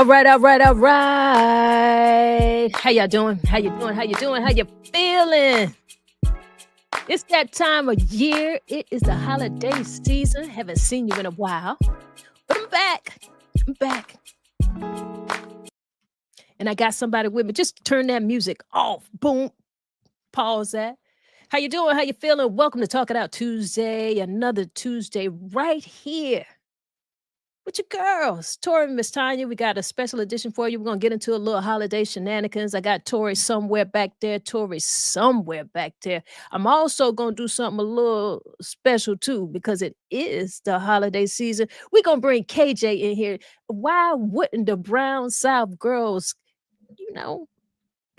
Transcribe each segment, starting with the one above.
All right, all right, all right. How y'all doing? How you doing? How you doing? How you feeling? It's that time of year. It is the holiday season. Haven't seen you in a while, but I'm back. I'm back, and I got somebody with me. Just turn that music off. Boom. Pause that. How you doing? How you feeling? Welcome to Talk It Out Tuesday. Another Tuesday right here with your girls, Tori and Miss Tonya. We got a special edition for you. We're gonna get into a little holiday shenanigans. I got Tori somewhere back there. Tori somewhere back there. I'm also gonna do something a little special too because it is the holiday season. We're gonna bring KJ in here. Why wouldn't the Brown South girls,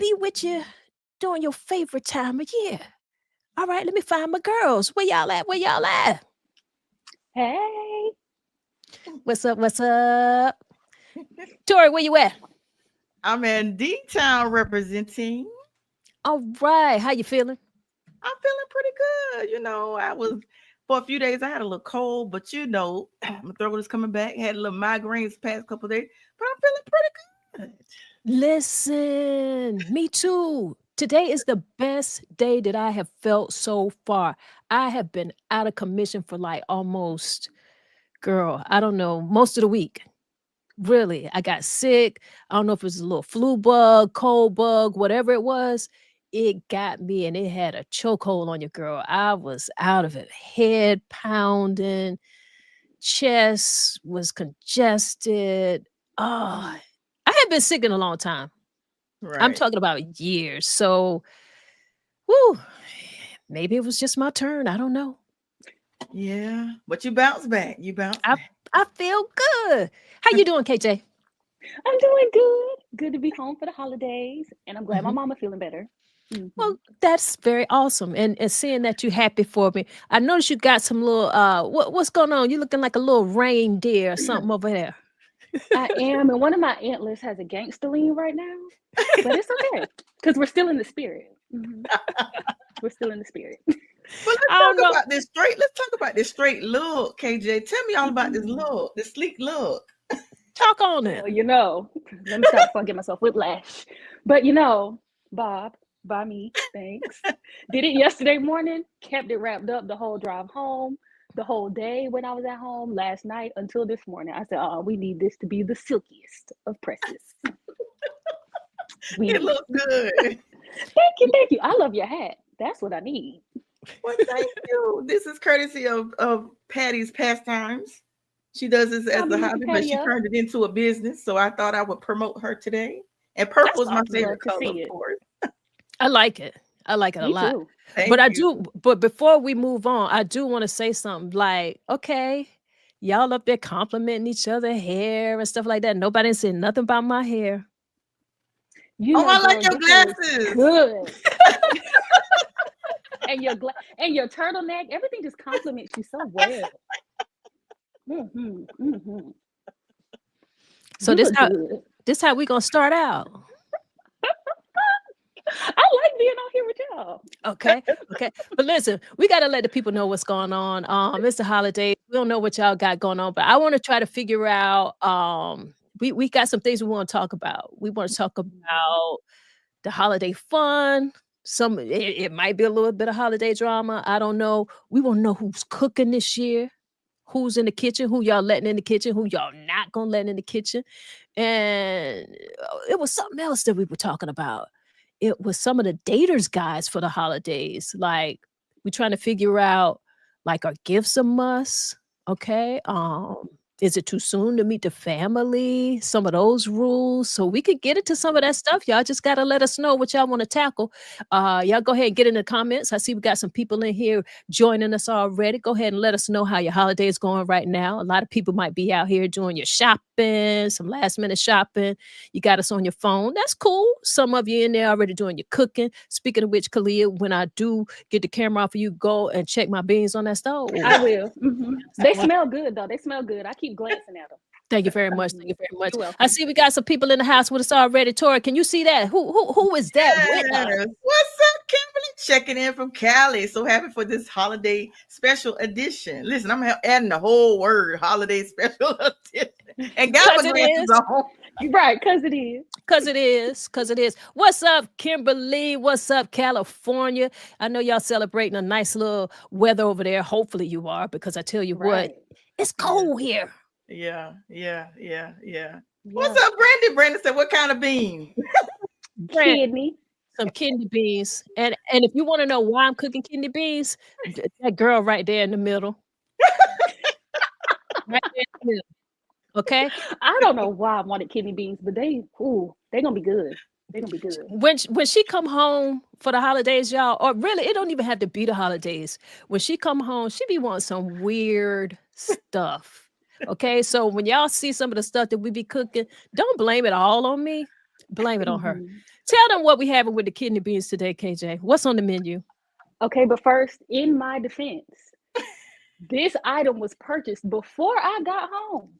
be with you during your favorite time of year? All right, let me find my girls. Where y'all at? Where y'all at? Hey, What's up? What's up? Tori, where you at? I'm in D-Town representing. All right. How you feeling? I'm feeling pretty good. I was for a few days. I had a little cold, but my throat is coming back. Had a little migraines past couple of days, but I'm feeling pretty good. Listen, me too. Today is the best day that I have felt so far. I have been out of commission for like almost, girl, I don't know, most of the week. Really, I got sick. I don't know if it was a little flu bug, cold bug, whatever it was. It got me and it had a chokehold on your girl. I was out of it. Head pounding, chest was congested. Oh, I had been sick in a long time. I'm Right. talking about years. So, whoo, maybe it was just my turn. I don't know. Yeah, but you bounce back. You bounce I back. I feel good. How you doing, KJ? I'm doing good. Good to be home for the holidays, and I'm glad my Mhm. mama feeling better. Well, Mhm. that's very awesome. And seeing that you happy for me. I noticed you got some little what's going on? You looking like a little reindeer or something over there. I am, and one of my antlers has a gangster lean right now, but it's okay because we're still in the spirit. We're still in the spirit. But let's I don't talk know. about this straight. Let's talk about this straight look, KJ. Tell me all about this Mhm. look, this sleek look. Talk on it. Well, let me stop before I get myself whiplash. But Bob, by me, thanks. Did it yesterday morning, kept it wrapped up the whole drive home, the whole day when I was at home last night until this morning. I said, oh, we need this to be the silkiest of presses. We It need looks it. good. Thank you. I love your hat. That's what I need. Well, thank you. This is courtesy of Patty's Pastimes. She does this I'll as be a looking hobby, but Patty she up. turned it into a business. So I thought I would promote her today. And That's purple is my awesome. favorite Love to color, see of it. course. I like it. I like it a Me lot. too. But Thank I you. do, but before we move on, I do want to say something like, okay, y'all up there complimenting each other hair and stuff like that. Nobody said nothing about my hair. Oh, I like Girl, your your hair looks glasses. good. And your turtleneck, everything just compliments you so well. Mm-hmm. So You this look how good. this how we gonna start out. I like being on here with y'all. Okay. Okay. But listen, we gotta let the people know what's going on. It's the holidays. We don't know what y'all got going on, but I want to try to figure out we got some things we want to talk about. We want to talk Mhm. about the holiday fun. It might be a little bit of holiday drama. I don't know. We want to know who's cooking this year, who's in the kitchen, who y'all letting in the kitchen, who y'all not gonna let in the kitchen. And it was something else that we were talking about. It was some of the daters guides for the holidays. Like we trying to figure out like are gifts a must? Okay. Is it too soon to meet the family? Some of those rules. So we could get into some of that stuff. Y'all just gotta let us know what y'all want to tackle. Y'all go ahead and get in the comments. I see we got some people in here joining us already. Go ahead and let us know how your holiday is going right now. A lot of people might be out here doing your shopping, some last minute shopping. You got us on your phone. That's cool. Some of you in there already doing your cooking. Speaking of which, Kalia, when I do get the camera off of you, go and check my beans on that stove. I will. They Well, smell good though. They smell good. I keep glancing at them. thank you very much. Thank you very much. You're I welcome. see we got some people in the house with us already. Tori, can you see that? Who is that with us? Yes. What's up, Kimberly checking in from Cali. So happy for this holiday special edition. Listen, I'm adding the whole word holiday special edition. And got Because my it glasses is. on. Right, because it is. Because it is. Because it is. What's up, Kimberly? What's up, California? I know y'all celebrating a nice little weather over there. Hopefully you are, because I tell you what, Right. it's Yeah. cold here. Yeah. What's Yeah. up, Brandy? Brandon said, what kind of bean? Brand Kidney. some kidney beans. And if you want to know why I'm cooking kidney beans, that girl right there in the middle. Right there in the middle. Okay? I don't know why I wanted kidney beans, but they gonna be good. They're gonna be good. When she come home for the holidays, y'all, or really, it don't even have to be the holidays. When she come home, she be wanting some weird stuff. Okay, so when y'all see some of the stuff that we be cooking, don't blame it all on me. Blame it on her. Mhm. Tell them what we having with the kidney beans today, KJ. What's on the menu? Okay, but first, in my defense, this item was purchased before I got home.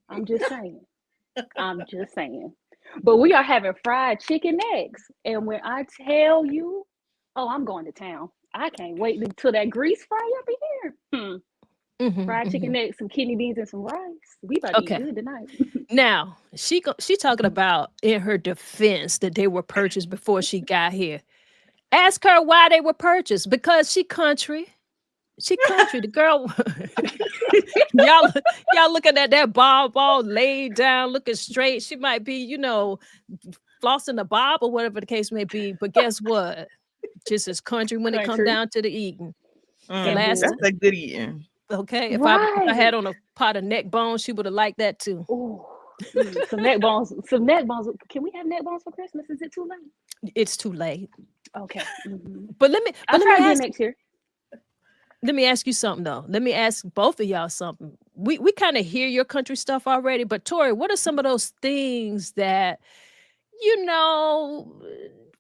I'm just saying. I'm just saying. But we are having fried chicken eggs. And when I tell you, oh, I'm going to town. I can't wait until that grease fry up in here. Fried chicken eggs, some kidney beans, and some rice. We about to eat Okay. good tonight. Now she talking about in her defense that they were purchased before she got here. Ask her why they were purchased. Because she country. She country. The girl. y'all looking at that ball laid down, looking straight. She might be, flossing the bob or whatever the case may be. But guess what? Just as country when it come Country. down to the eating. And last That's a good eating. Okay, if I had right. on a pot of neck bones, she would have liked that too. Oh, some neck bones. Some neck bones. Can we have neck bones for Christmas? Is it too late? It's too late. Okay. Mm-hmm. But let me I'll try again next year. let me ask you something though. Let me ask both of y'all something. We kind of hear your country stuff already, but Tori, what are some of those things that you know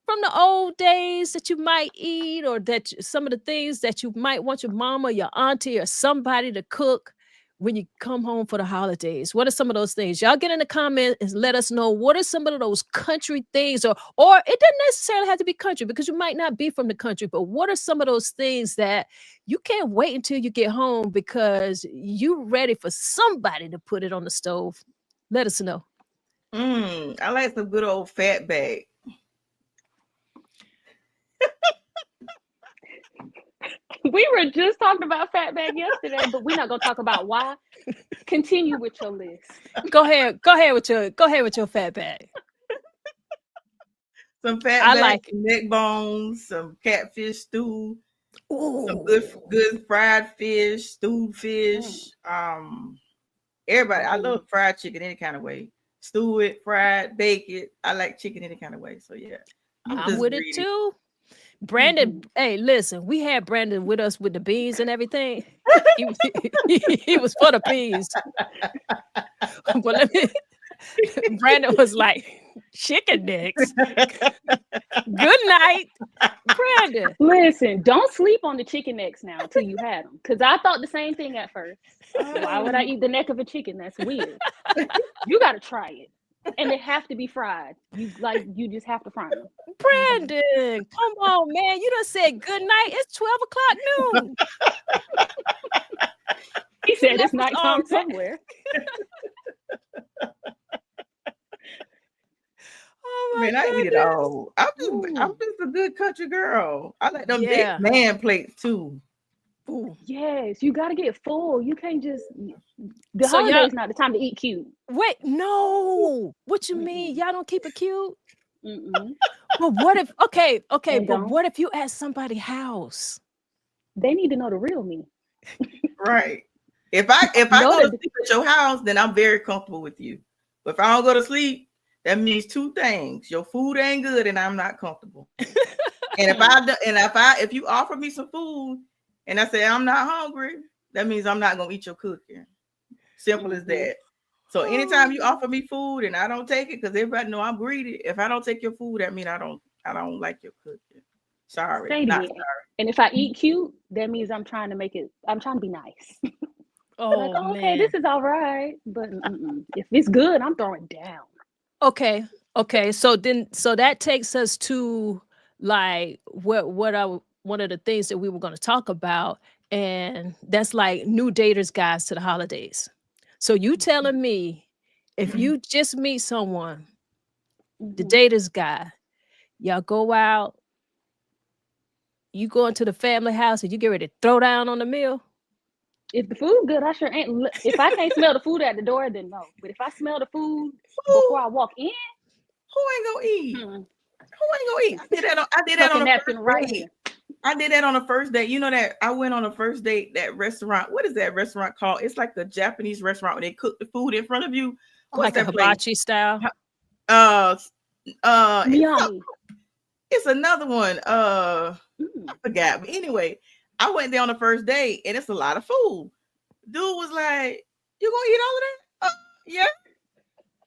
from the old days that you might eat, or some of the things that you might want your mama, your auntie, or somebody to cook when you come home for the holidays? What are some of those things? Y'all get in the comments and let us know what are some of those country things, or it doesn't necessarily have to be country because you might not be from the country, but what are some of those things that you can't wait until you get home because you ready for somebody to put it on the stove? Let us know. I like some good old fat bag. We were just talking about fatback yesterday, but we're not gonna talk about why. Continue with your list. Go ahead with your fat bag. Some fat I bag, like some neck bones, some catfish stew, some Ooh. good fried fish, stewed fish. Everybody, I love fried chicken any kind of way. Stew it, fried, bake it. I like chicken any kind of way. So yeah, I'm with it too. Brandon, hey, listen, we had Brandon with us with the beans and everything. He was for the beans. But Brandon was like, chicken necks. Good night, Brandon. Listen, don't sleep on the chicken necks now until you had them. Because I thought the same thing at first. Why would I eat the neck of a chicken? That's weird. You got to try it. And they have to be fried. You just have to fry them. Brandon, come on, man. You done said good night. It's 12 o'clock noon. He said it's nighttime somewhere. Oh Man, I eat it all. I'm just a good country girl. I like them big man plates too. Ooh. Yes, you got to get full. You can't just. The holiday's not the time to eat cute. Wait, no. What you mean? Y'all don't keep it cute? But what if? Okay, but what if you at somebody's house? They need to know the real me. Right. If I go to sleep at your house, then I'm very comfortable with you. But if I don't go to sleep, that means two things: your food ain't good, and I'm not comfortable. And if you offer me some food, and I say I'm not hungry, that means I'm not gonna eat your cooking. Simple as that. So anytime you offer me food and I don't take it, because everybody know I'm greedy. If I don't take your food, that means I don't like your cooking. Sorry, not sorry. And if I eat cute, that means I'm trying to be nice. Okay, this is all right. But if it's good, I'm throwing down. Okay. So that takes us to like one of the things that we were going to talk about, and that's like new daters guides to the holidays. So you telling me if you just meet someone, the daters guy, y'all go out, you go into the family house and you get ready to throw down on the meal? If the food good, I sure ain't. If I can't smell the food at the door, then no. But if I smell the food before I walk in, who ain't gonna eat? Who ain't gonna eat? I did that tuck on a the napkin first right date. here. I did that on the first date. You know that I went on a first date, that restaurant. What is that restaurant called? It's like the Japanese restaurant where they cook the food in front of you. What's Like a that place? hibachi style? Miami. It's another one. I forgot. But anyway, I went there on the first date and it's a lot of food. Dude was like, "You gonna eat all of that?" Yeah.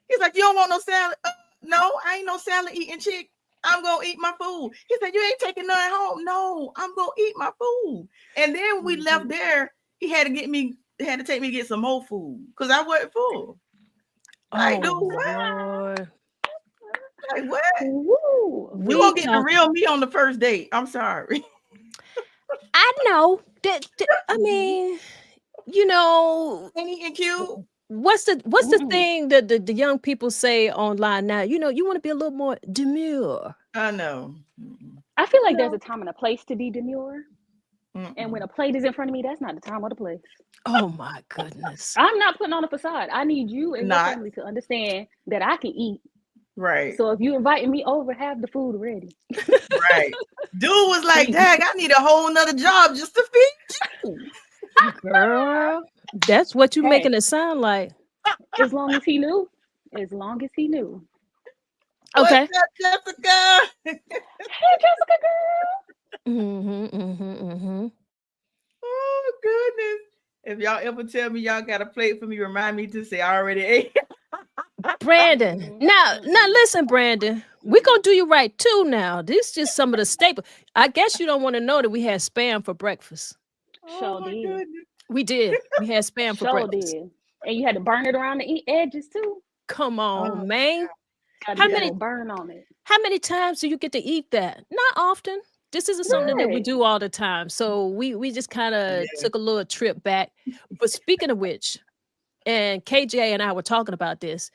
He's like, "You don't want no salad?" No, I ain't no salad eating chick. I'm gonna eat my food. He said, "You ain't taking none home." No, I'm gonna eat my food. And then we left there. He had to take me to get some more food because I wasn't full. Like, dude, what? Like, what? Woo. You gonna get the real me on the first date? I'm sorry. I know that. I mean, you know, ain't eating cute. What's the thing that the young people say online now? You know, you want to be a little more demure. I know. I feel like there's a time and a place to be demure. And when a plate is in front of me, that's not the time or the place. Oh my goodness. I'm not putting on a facade. I need you and your family to understand that I can eat. Right. So if you inviting me over, have the food ready. Right. Dude was like, "Dang, I need a whole nother job just to feed you." Girl, that's what you making it sound like. As long as he knew. As long as he knew. Okay. What's up, Jessica? Hey, Jessica girl. Oh goodness. If y'all ever tell me y'all got a plate for me, remind me to say I already ate. Brandon. Now listen, Brandon. We're gonna do you right too now. This is just some of the staples. I guess you don't want to know that we had Spam for breakfast. Sure did. Goodness. We did. We had Spam for breakfast. Did. And you had to burn it around the edges too. Come on, man. How many burn on it? How many times do you get to eat that? Not often. This isn't something that we do all the time. So we just kind of took a little trip back. But speaking of which, and KJ and I were talking about this.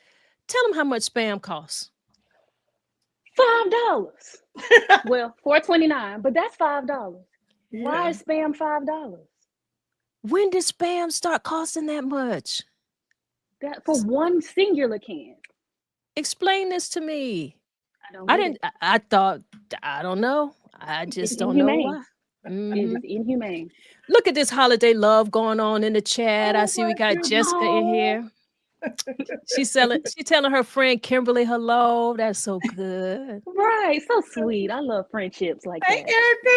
Tell them how much Spam costs. $5. Well, $4.29, but that's $5. Yeah. Why is Spam $5? When did Spam start costing that much? That for one singular can. Explain this to me. I didn't. I thought. I don't know. I just don't know why. It is inhumane. Look at this holiday love going on in the chat. I see we got Jessica in here. She's telling her friend Kimberly hello. That's so good. Right. So sweet. I love friendships like that. Hey, Erica.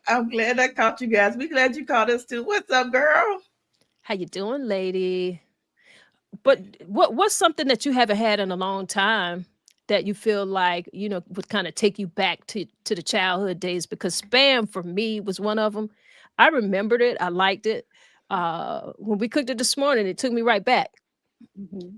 I'm glad I caught you guys. We glad you caught us too. What's up, girl? How you doing, lady? But what's something that you haven't had in a long time that you feel like, you know, would kind of take you back to the childhood days? Because Spam for me was one of them. I remembered it. I liked it. When we cooked it this morning, it took me right back.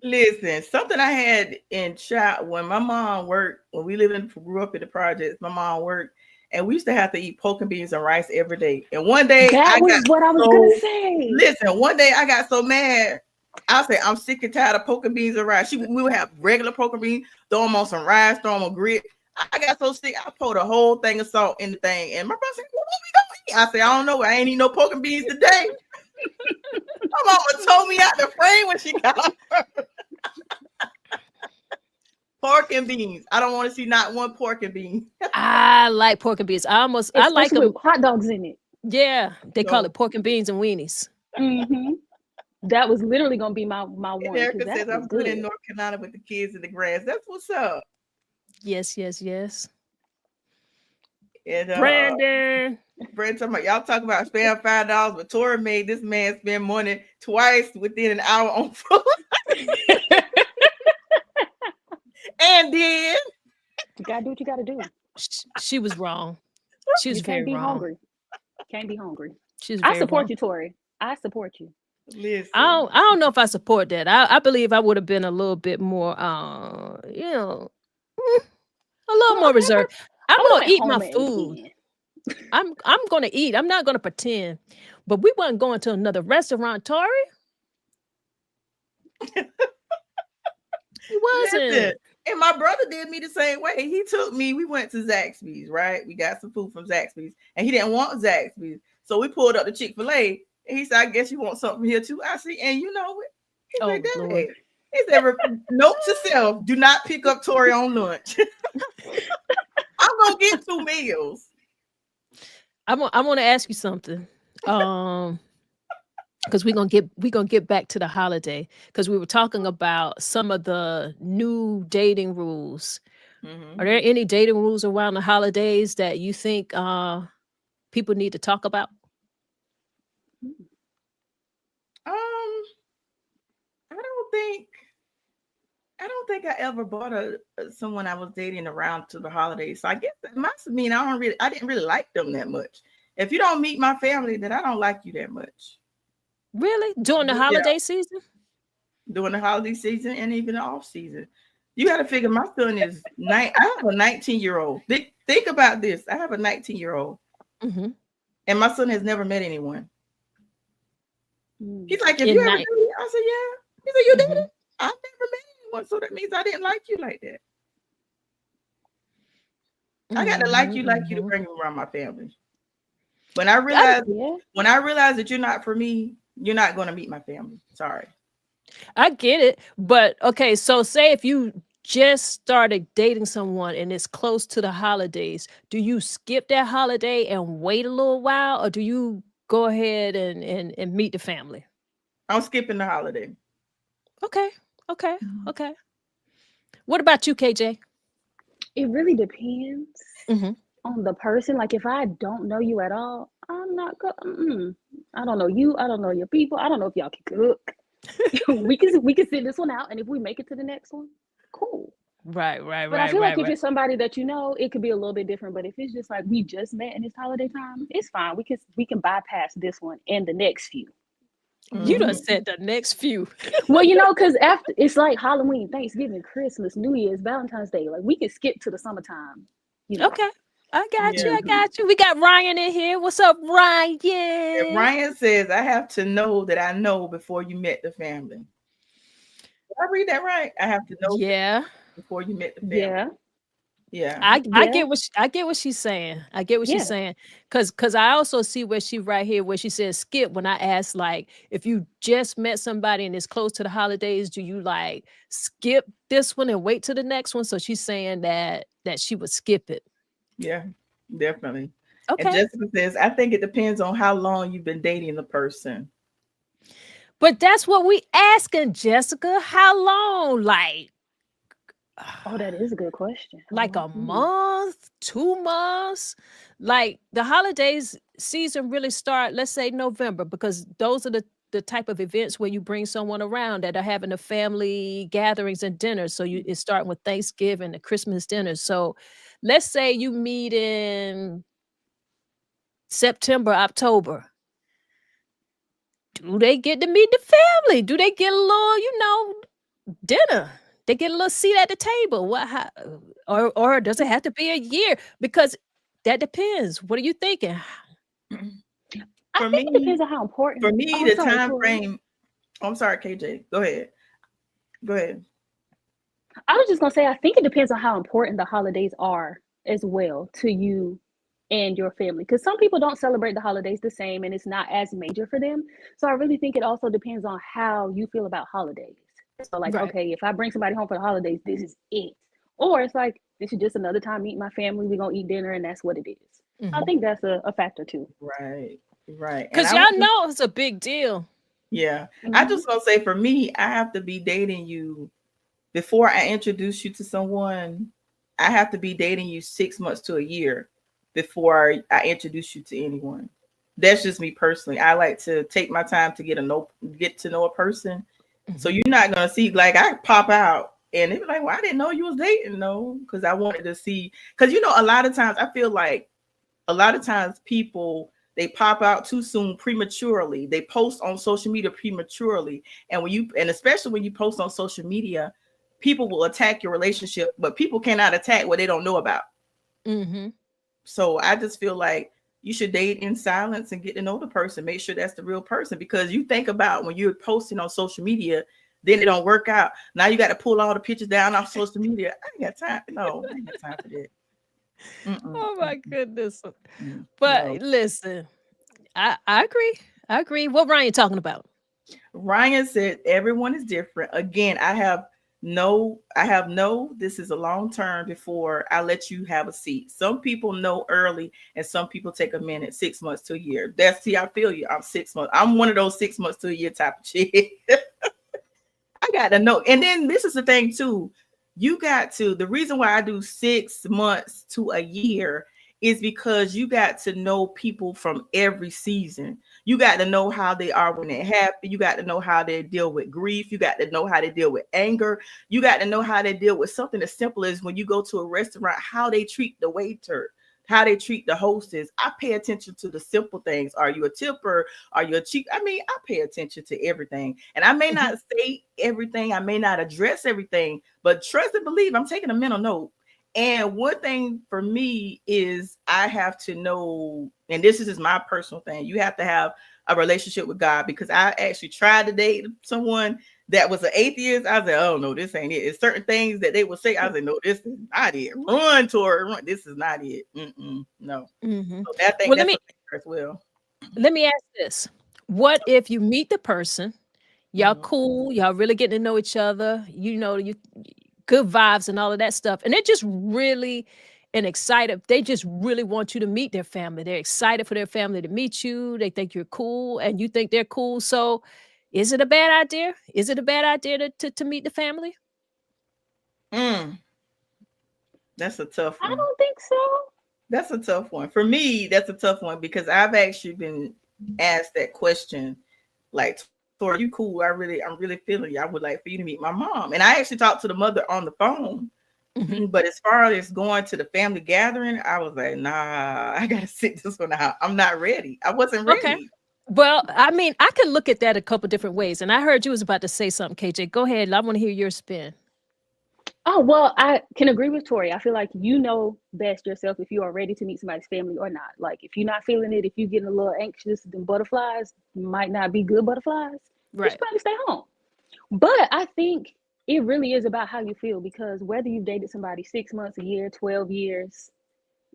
Listen, something I had in child when my mom worked, when we grew up in the projects, my mom worked, and we used to have to eat pork and beans and rice every day. And one day I was gonna say. Listen, one day I got so mad. I said, I'm sick and tired of pork and beans and rice. We would have regular pork and beans, throw them on some rice, throw them on grit. I got so sick, I poured a whole thing of salt in the thing. And my brother said, "Well, what we gonna eat?" I said, "I don't know. I ain't eat no pork and beans today." My mama told me out the frame when she got pork and beans. I don't want to see not one pork and bean. I like pork and beans. I like them with hot dogs in it. Yeah, they call it pork and beans and weenies. That was literally gonna be my one. Erica says I'm good in North Carolina with the kids in the grass. That's what's up. Yes. And, Brandon talking about y'all talking about Spam $5, but Tori made this man spend money twice within an hour on food. And then you gotta do what you gotta do. She was wrong. She was very wrong. Hungry. Can't be hungry. I support you, Tori. I support you. Listen. I don't know if I support that. I believe I would have been a little bit more, a little more reserved. I'm I gonna went eat my home at food. 10. I'm gonna eat. I'm not gonna pretend. But we wasn't going to another restaurant, Tori. We Listen, wasn't. and my brother did me the same way. He took me, we went to Zaxby's, right? We got some food from Zaxby's, and he didn't want Zaxby's. So we pulled up the Chick-fil-A, and he said, I guess you want something here too. I see, and you know what? He Oh said, Lord. Dad. He said, note to self, do not pick up Tori on lunch. I'm gonna get 2 meals. I want to ask you something. Because we're gonna get back to the holiday, because we were talking about some of the new dating rules. Are there any dating rules around the holidays that you think people need to talk about? I don't think I ever bought someone I was dating around to the holidays. So I guess that must mean I didn't really like them that much. If you don't meet my family, then I don't like you that much. Really? During the holiday season? During the holiday season and even the off season. You got to figure my son is I have a 19-year-old. Think about this. I have a 19-year-old. Mm-hmm. And my son has never met anyone. He's like, if In you ever night- did it? I said, yeah. He said, you did it? I've never met anyone. So that means I didn't like you like that. I got to like you to bring you around my family. When I realized that you're not for me, you're not going to meet my family. Sorry. I get it. But okay, so say if you just started dating someone and it's close to the holidays, do you skip that holiday and wait a little while, or do you go ahead and meet the family? I'm skipping the holiday. Okay. What about you, KJ? It really depends Mm-hmm. on the person. Like if I don't know you at all, I'm not going. I don't know you. I don't know your people. I don't know if y'all can cook. we can sit this one out, and if we make it to the next one, cool. Right. But I feel like if it's somebody that you know, it could be a little bit different. But if it's just like we just met and it's holiday time, it's fine. We can bypass this one and the next few. You done said the next few. Well, you know, because after it's like Halloween, Thanksgiving, Christmas, New Year's, Valentine's Day. Like we can skip to the summertime. You know? Okay. I got you. We got Ryan in here. What's up, Ryan? And Ryan says, I have to know that I know before you met the family. Did I read that right? I have to know before you met the family. Yeah. I get what she's saying. I get what she's saying. Cause I also see where she right here where she says skip when I asked, like, if you just met somebody and it's close to the holidays, do you like skip this one and wait to the next one? So she's saying that she would skip it. Yeah, definitely. Okay. And Jessica says, I think it depends on how long you've been dating the person. But that's what we asking, Jessica. How long? Like, oh, that is a good question. Like a month, 2 months? Like the holidays season really start, let's say November, because those are the type of events where you bring someone around that are having the family gatherings and dinners. So it's starting with Thanksgiving, the Christmas dinners. So let's say you meet in September, October. Do they get to meet the family? Do they get a little, dinner? They get a little seat at the table. Or does it have to be a year? Because that depends. What are you thinking? I think it depends on how important. For me, the time frame. I'm sorry, KJ. Go ahead. I was just gonna say, I think it depends on how important the holidays are as well to you and your family. Because some people don't celebrate the holidays the same, and it's not as major for them. So I really think it also depends on how you feel about holidays. So like, okay, if I bring somebody home for the holidays, this is it. Or it's like, this is just another time meeting my family. We're going to eat dinner and that's what it is. Mm-hmm. I think that's a factor too. Right. Because y'all know it's a big deal. Yeah. Mm-hmm. I just going to say for me, I have to be dating you before I introduce you to someone. I have to be dating you 6 months to a year before I introduce you to anyone. That's just me personally. I like to take my time to get to know a person. So you're not going to see, like, I pop out and they be like, well, I didn't know you was dating. No, because I wanted to see, because, a lot of times I feel like people, they pop out too soon, prematurely. They post on social media prematurely. And especially when you post on social media, people will attack your relationship, but people cannot attack what they don't know about. Mm-hmm. So I just feel like you should date in silence and get to know the person. Make sure that's the real person, because you think about when you're posting on social media, then it don't work out. Now you got to pull all the pictures down off social media. I ain't got time. No, I ain't got time for that. Mm-mm, Oh my mm-mm, goodness. no. But listen, I agree. I agree. What Ryan talking about? Ryan said everyone is different. Again, I have no, this is a long term before I let you have a seat. Some people know early and some people take a minute, 6 months to a year. That's, see, I feel you. I'm 6 months. I'm one of those 6 months to a year type of chick. I got to know. And then this is the thing too. You got to, the reason why I do 6 months to a year is because you got to know people from every season. You got to know how they are when they're happy. You got to know how they deal with grief. You got to know how they deal with anger. You got to know how they deal with something as simple as when you go to a restaurant, how they treat the waiter, how they treat the hostess. I pay attention to the simple things. Are you a tipper? Are you a cheap? I mean, I pay attention to everything. And I may Mhm. not say everything, I may not address everything, but trust and believe I'm taking a mental note. And one thing for me is I have to know, and this is just my personal thing, you have to have a relationship with God, because I actually tried to date someone that was an atheist. I was like, oh no, this ain't it. It's certain things that they would say. I was like, no, this is not it. Run, Tori, run. This is not it. No. Mhm. So I think Well, that's a factor as well. let me ask this. What if you meet the person, y'all Mhm. cool, y'all really getting to know each other, you good vibes and all of that stuff, and they're just really and excited. They just really want you to meet their family. They're excited for their family to meet you. They think you're cool and you think they're cool. So is it a bad idea? Is it a bad idea to meet the family? Mm, that's a tough I one. don't think so. That's a tough one. For me, that's a tough one because I've actually been asked that question. Like, Tori, you cool? I'm really feeling you. I would like for you to meet my mom. And I actually talked to the mother on the phone. Mhm. But as far as going to the family gathering, I was like, nah, I gotta sit this one out. I'm not ready. I wasn't Okay. ready. Well, I mean, I can look at that a couple different ways. And I heard you was about to say something, KJ. Go ahead. I want to hear your spin. Oh, well, I can agree with Tori. I feel like you know best yourself if you are ready to meet somebody's family or not. Like, if you're not feeling it, if you're getting a little anxious, then butterflies might not be good butterflies. You should Right. probably stay home. But I think it really is about how you feel, because whether you've dated somebody 6 months, a year, 12 years,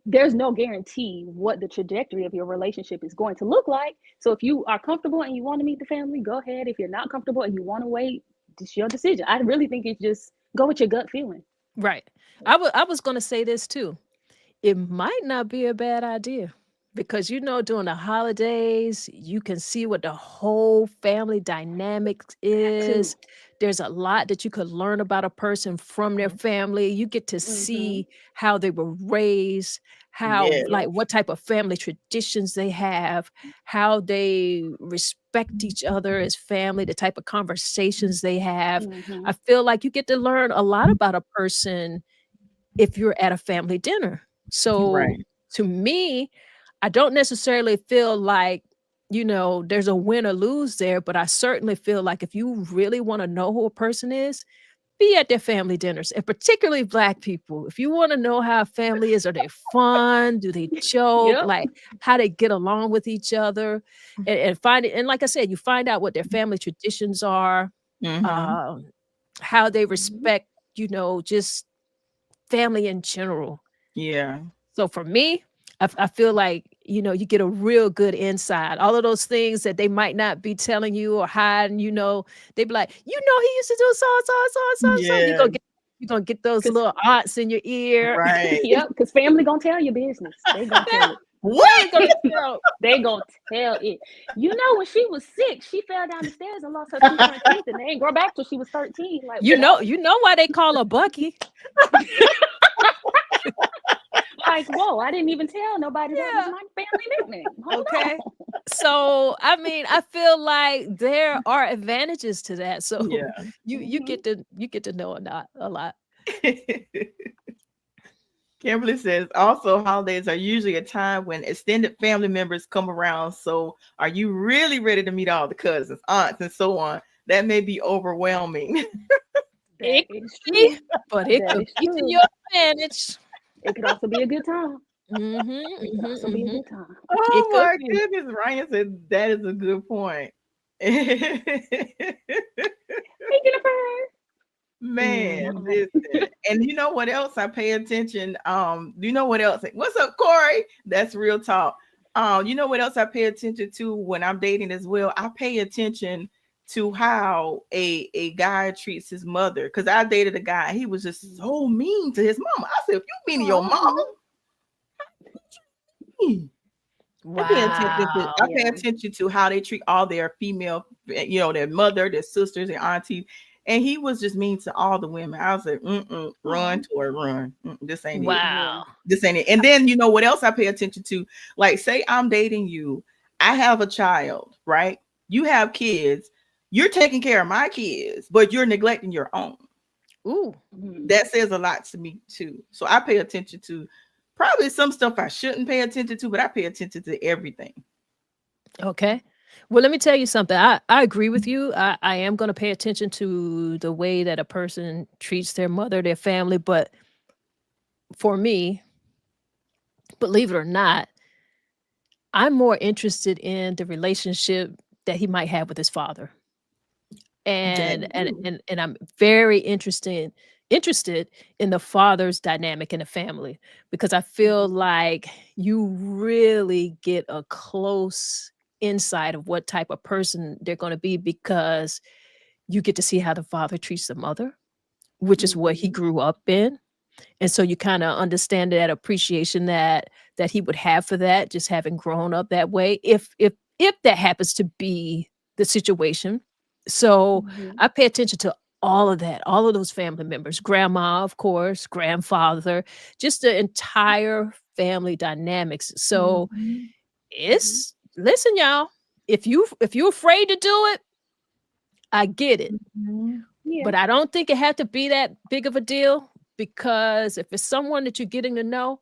there's no guarantee what the trajectory of your relationship is going to look like. So if you are comfortable and you want to meet the family, go ahead. If you're not comfortable and you want to wait, it's your decision. I really think it's just go with your gut feeling. Right. I was going to say this too. It might not be a bad idea because during the holidays, you can see what the whole family dynamics That too. is. There's a lot that you could learn about a person from their Mhm. family. You get to Mm-hmm. see how they were raised, how, Yeah. like, Yep. what type of family traditions they have, how they respect each other as family, the type of conversations they have. Mm-hmm. I feel like you get to learn a lot about a person if you're at a family dinner. So Right. to me, I don't necessarily feel like, there's a win or lose there, but I certainly feel like if you really want to know who a person is, be at their family dinners, and particularly Black people. If you want to know how a family is, are they fun? Do they joke? Yep. Like how they get along with each other, and find it. And like I said, you find out what their family traditions are, Mm-hmm. um, how they Mm-hmm. respect, just family in general. Yeah. So for me, I feel like, you get a real good insight. All of those things that they might not be telling you or hiding, they be like, he used to do so and so and so and so and so. Yeah. You're gonna get those Cause little aunts in your ear. Right. yep, because family gonna tell your business. They gonna tell Yeah, it. family What? gonna tell. They gonna tell it. You know, when she was 6, she fell down the stairs and lost her two front teeth, and they ain't grow back till she was 13. Like what? You know why they call her Bucky. Like whoa! I didn't even tell nobody that was Yeah. my family nickname. Hold Okay. on. So I mean, I feel like there are advantages to that. So Yeah. you Mm-hmm. get to know a lot. Kimberly says also holidays are usually a time when extended family members come around. So are you really ready to meet all the cousins, aunts, and so on? That may be overwhelming. That It is could be, true. but it That could is be to true. your advantage. It could also be a good time. Mm-hmm, It could also be a good time. It Oh could my be. goodness, Ryan said that is a good point. Hey, Jennifer. Man, Mhm. listen. And you know what else I pay attention? You know what else? What's up, Corey? That's real talk. You know what else I pay attention to when I'm dating as well? I pay attention to how a guy treats his mother. Because I dated a guy, he was just so mean to his mama. I said, if you mean to your mama, Oh, Wow. I pay yeah. attention to how they treat all their female, their mother, their sisters, their aunties. And he was just mean to all the women. I was like, run Oh, to her, run. This ain't it. yeah. Wow. This ain't it. And then you know what else I pay attention to? Like, say I'm dating you, I have a child, right? You have kids, you're taking care of my kids, but you're neglecting your own. Ooh. That says a lot to me too. So I pay attention to probably some stuff I shouldn't pay attention to, but I pay attention to everything. Okay. Well, let me tell you something. I agree with you. I am going to pay attention to the way that a person treats their mother, their family. But for me, believe it or not, I'm more interested in the relationship that he might have with his father. That And I'm very interested in the father's dynamic in the family because I feel like you really get a close insight of what type of person they're going to be because you get to see how the father treats the mother, which is what he grew up in. And so you kind of understand that appreciation that he would have for that, just having grown up that way, if that happens to be the situation. So I pay attention to all of that, all of those family members, grandma, of course, grandfather, just the entire family dynamics. So Mhm. it's listen, y'all. If you're afraid to do it, I get it. Mhm. Yeah. But I don't think it had to be that big of a deal because if it's someone that you're getting to know,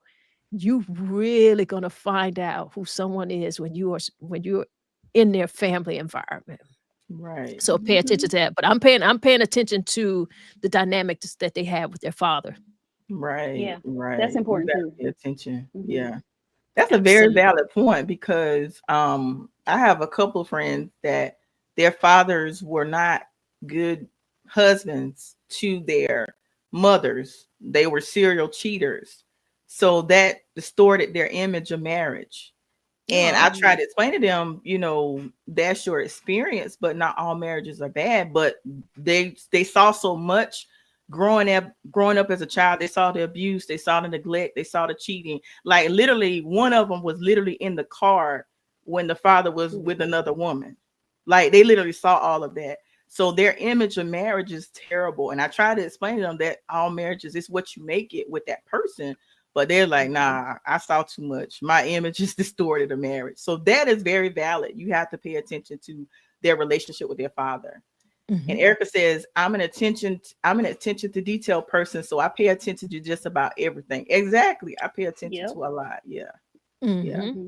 you really gonna find out who someone is when you're in their family environment. Right. So pay attention to that. But I'm paying attention to the dynamics that they have with their father. Right. Yeah. That's Right. You important gotta too. pay attention. Hmm. Yeah. That's a very Absolutely. valid point because I have a couple of friends that their fathers were not good husbands to their mothers. They were serial cheaters. So that distorted their image of marriage. And I Oh, tried to explain to them, that's your experience, but not all marriages are bad. But they saw so much growing up as a child. They saw the abuse, they saw the neglect, they saw the cheating. Like literally, one of them was literally in the car when the father was with another woman. Like they literally saw all of that. So their image of marriage is terrible. And I try to explain to them that all marriages is what you make it with that person, but they're like, nah, I saw too much. My image is distorted of marriage. So that is very valid. You have to pay attention to their relationship with their father. And mhm. Erica says, I'm an attention to detail person. So I pay attention to just about everything. Exactly. I pay attention Yep. to a lot. Yeah. Yeah. Mhm. Hmm.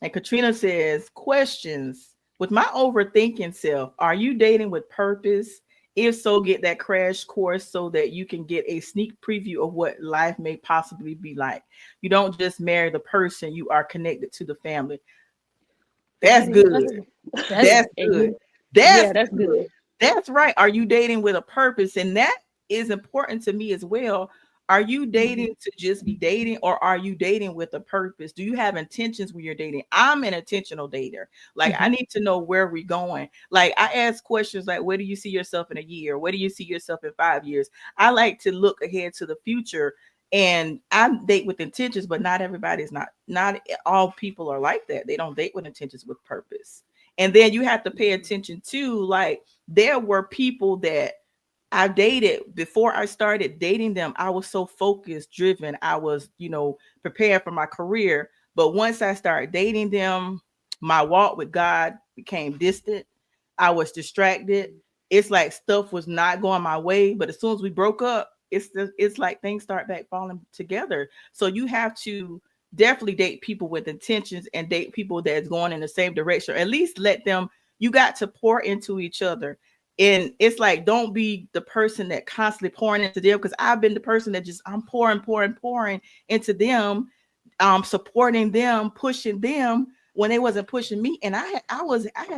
And Katrina says, questions. With my overthinking self, are you dating with purpose? If so, get that crash course so that you can get a sneak preview of what life may possibly be like. You don't just marry the person, you are connected to the family. That's That is good. true. That's That's And good. you, That's yeah, that's good. good. That's right. Are you dating with a purpose? And that is important to me as well. Are you Hmm. dating to just be dating, or are you dating with a purpose? Do you have intentions when you're dating? I'm an intentional dater. Like, I mhm. need to know where we're going. Like, I ask questions like, where do you see yourself in a year? Where do you see yourself in 5 years? I like to look ahead to the future, and I date with intentions, but not everybody's not all people are like that. They don't date with intentions with purpose. And then you have to pay attention to, like, there were people that I dated before I started dating them. I was so focused, driven. I was, prepared for my career. But once I started dating them, my walk with God became distant. I was distracted. It's like stuff was not going my way. But as soon as we broke up, it's like things start back falling together. So you have to definitely date people with intentions and date people that's going in the same direction. At least let them. You got to pour into each other. And it's like, don't be the person that constantly pouring into them, because I've been the person that just I'm pouring into them, supporting them, pushing them when they wasn't pushing me, and I had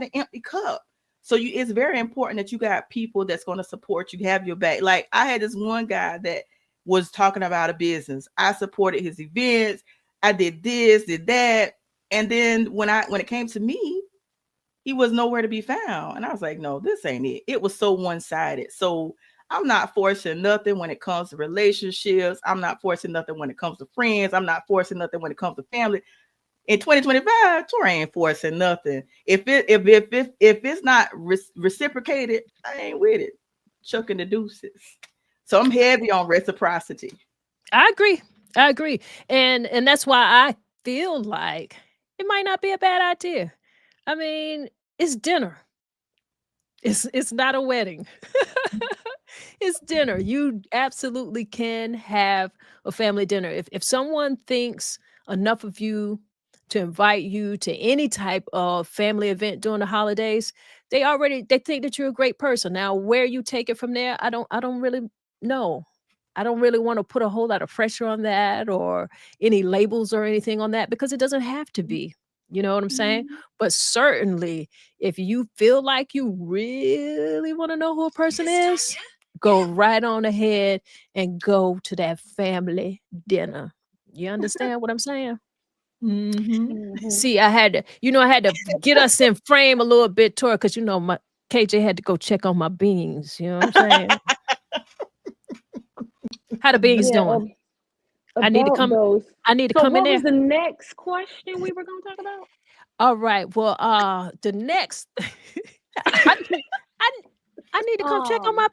an empty cup. So it's very important that you got people that's going to support you, have your back. Like I had this one guy that was talking about a business. I supported his events. I did this, did that, and then when it came to me, he was nowhere to be found. And I was like, no, this ain't it. It was so one-sided. So I'm not forcing nothing when it comes to relationships. I'm not forcing nothing when it comes to friends. I'm not forcing nothing when it comes to family. In 2025, Tori ain't forcing nothing. If it's not reciprocated, I ain't with it. Chucking the deuces. So I'm heavy on reciprocity. I agree. And that's why I feel like it might not be a bad idea. I mean, it's dinner. It's not a wedding. It's dinner. You absolutely can have a family dinner. If someone thinks enough of you to invite you to any type of family event during the holidays, they think that you're a great person. Now, where you take it from there, I don't really know. I don't really want to put a whole lot of pressure on that or any labels or anything on that, because it doesn't have to be. You know what I'm saying? Mhm. But certainly, if you feel like you really want to know who a person is, go right on ahead and go to that family dinner. You understand what I'm saying? Mm-hmm. Mhm. See, I had to get us in frame a little bit, Tori, because my KJ had to go check on my beans. You know what I'm saying? How the beans Yeah, doing? I need to about come. those. I need to So come in what was there. the next question we were going to talk about? All right. Well, the next, I, I I need to come check on Um, my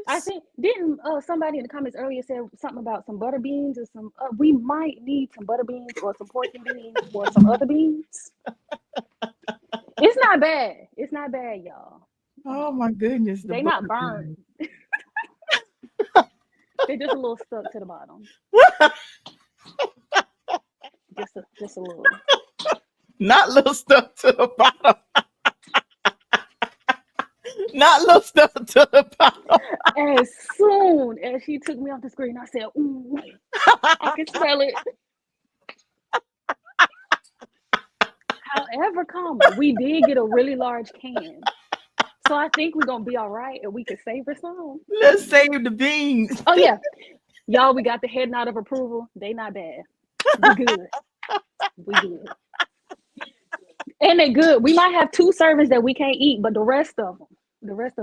I beans. think didn't somebody in the comments earlier said something about some butter beans or some we might need some butter beans or some pork and beans or some other beans. It's not bad. It's not bad, y'all. Oh my goodness, the They not butter burnt. beans. They're just a little stuck to the bottom. Just a little. Not little stuff to the bottom. Not little stuff to the bottom. As soon as she took me off the screen, I said, "Ooh, I can smell it." However, we did get a really large can, so I think we're gonna be all right, and we can savor some. Let's save the beans. Oh yeah, y'all, we got the head nod of approval. They not bad. We good. We good. And they good. We might have 2 servings that we can't eat, but the rest of them good. The rest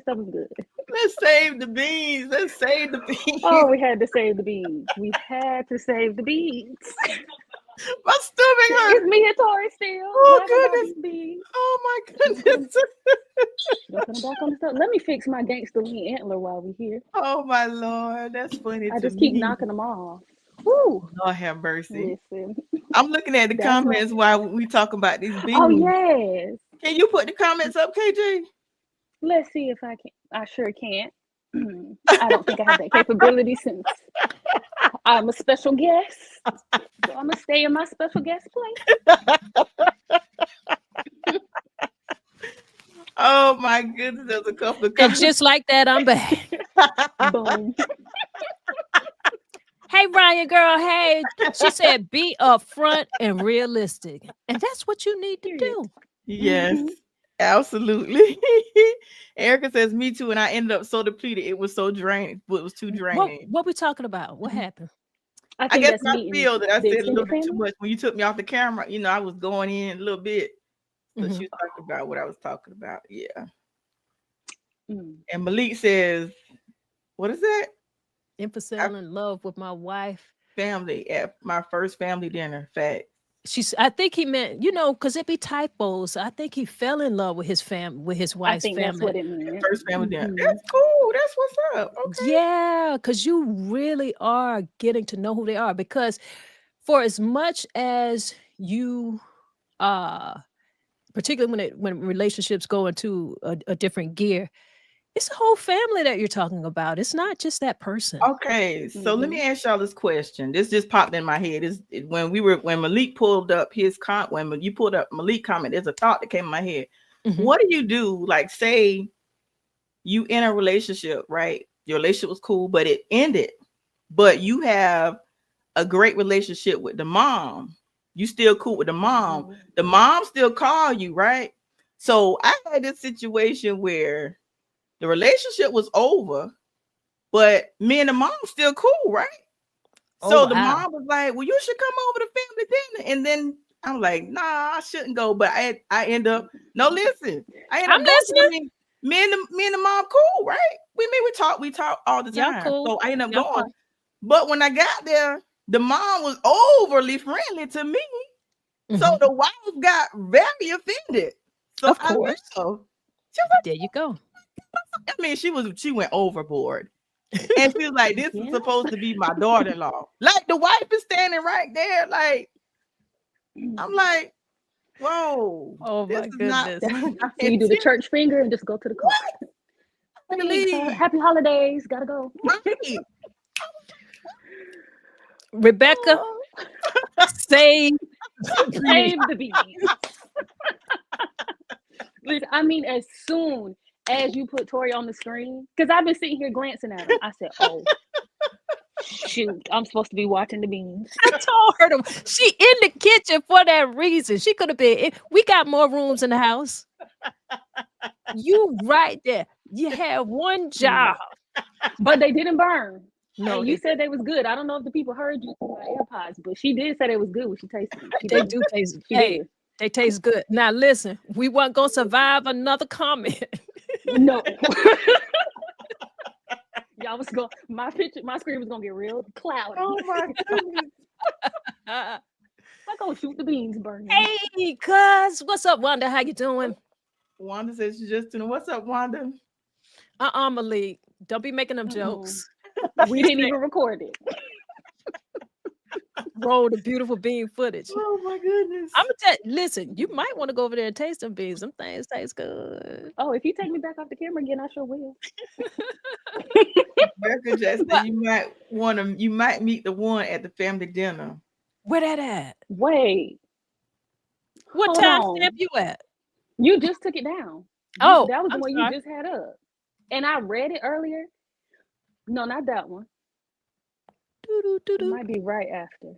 of them good. Let's save the beans. Let's save the beans. Oh, we had to save the beans. We had to save the beans. My stomach hurts. It's me and Tori still. Oh Laughing about goodness. these beans. Oh my goodness. Don't put them back on the stuff. Let me fix my gangster lean antler while we here. Oh my Lord. That's funny I to just keep me. knocking them off. Woo. Lord have mercy. Listen. I'm looking at the That's comments while we talk about these beans. Oh yes. Can you put the comments up, KJ? Let's see if I can. I sure can't. I don't think I have that capability since I'm a special guest. So I'm gonna stay in my special guest place. Oh my goodness, there's a couple of And comments. just like that, I'm back. Boom. Hey, Ryan, girl. Hey, she said, be upfront and realistic, and that's what you need to do. Yes, Mhm. absolutely. Erica says, me too. And I ended up so depleted. It was so draining. It was too draining. What we talking about? What happened? I I think guess that's I meeting feel that I the said a little extended bit too family. much when you took me off the camera. I was going in a little bit. So Mhm. she was talking about what I was talking about. Yeah. Mm. And Malik says, what is that? Fell in love with my wife. Family at my first family dinner. Fact. I think he meant, because it be typos. I think he fell in love with his I wife's think that's what family. it meant. First family dinner. Mhm. That's cool. That's what's up. Okay. Yeah, because you really are getting to know who they are. Because for as much as you, particularly when relationships go into a different gear, it's a whole family that you're talking about. It's not just that person. Okay, so let me ask y'all this question. This just popped in my head. When Malik pulled up his when you pulled up Malik comment, there's a thought that came in my head. What do you do? Like, say you in a relationship, right? Your relationship was cool, but it ended. But you have a great relationship with the mom. You still cool with the mom. The mom still call you, right? So I had this situation where the relationship was over, but me and the mom still cool, right? So the mom was like, "Well, you should come over to family dinner." And then I'm like, "Nah, I shouldn't go." But I end up listen. I end I'm up going. listening. I mean, me and the mom cool, right? We talk all the Y'all time. cool. So I end up Y'all going. cool. But when I got there, the mom was overly friendly to me. So the wife got very offended. So Of I course. left. There you go. I mean, she went overboard. And she was like, "This is supposed to be my daughter-in-law." Like, the wife is standing right there. Like, I'm like, whoa. Oh This my is not goodness. So you do the church finger and just go to the car. Happy holidays. Gotta go. Right. Rebecca, save the bees. Listen, I mean, as soon as you put Tori on the screen, because I've been sitting here glancing at him, I said, "Oh, shoot, I'm supposed to be watching the beans." I told her she in the kitchen for that reason. She could have been. We got more rooms in the house. You right there. You have one job, but they didn't burn. No, and you said they was good. I don't know if the people heard you through my AirPods, but she did say they was good when she tasted them. They do taste. Hey, they taste good. Now listen, we weren't gonna survive another comment. No. Y'all was going. My screen was gonna get real cloudy. Oh my goodness. I'm gonna shoot the beans burning. Hey, cuz, what's up, Wanda? How you doing? Wanda says she's just doing. What's up, Wanda? Malik. Don't be making them jokes. We didn't even record it. Roll the beautiful bean footage. Oh my goodness. I'm gonna tell you, listen, you might want to go over there and taste them beans. Them things taste good. Oh, if you take me back off the camera again, I sure will. Rebecca just said you might meet the one at the family dinner. Where that at? Wait. What time stamp you at? You just took it down. Oh, that was the I'm one sorry. you just had up. And I read it earlier. No, not that one. It might be right after.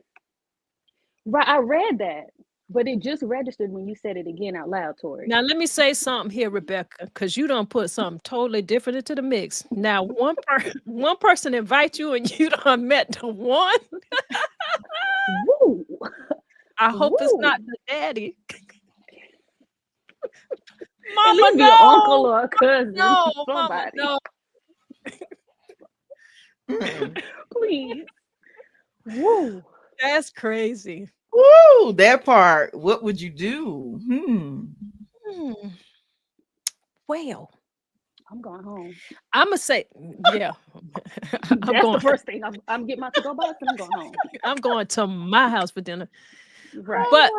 Right, I read that, but it just registered when you said it again out loud, Tori. Now let me say something here, Rebecca, because you don't put something totally different into the mix. Now, one person invite you and you done met the one. Woo. I hope it's not the daddy. Mama, no. Be an uncle or a cousin. No, somebody. Mama, no. Please. Woo. That's crazy. Woo, that part. What would you do? Well, I'm going home. I'm gonna say, yeah. That's the first thing. I'm getting my to-go box and I'm going home. I'm going to my house for dinner. Right. But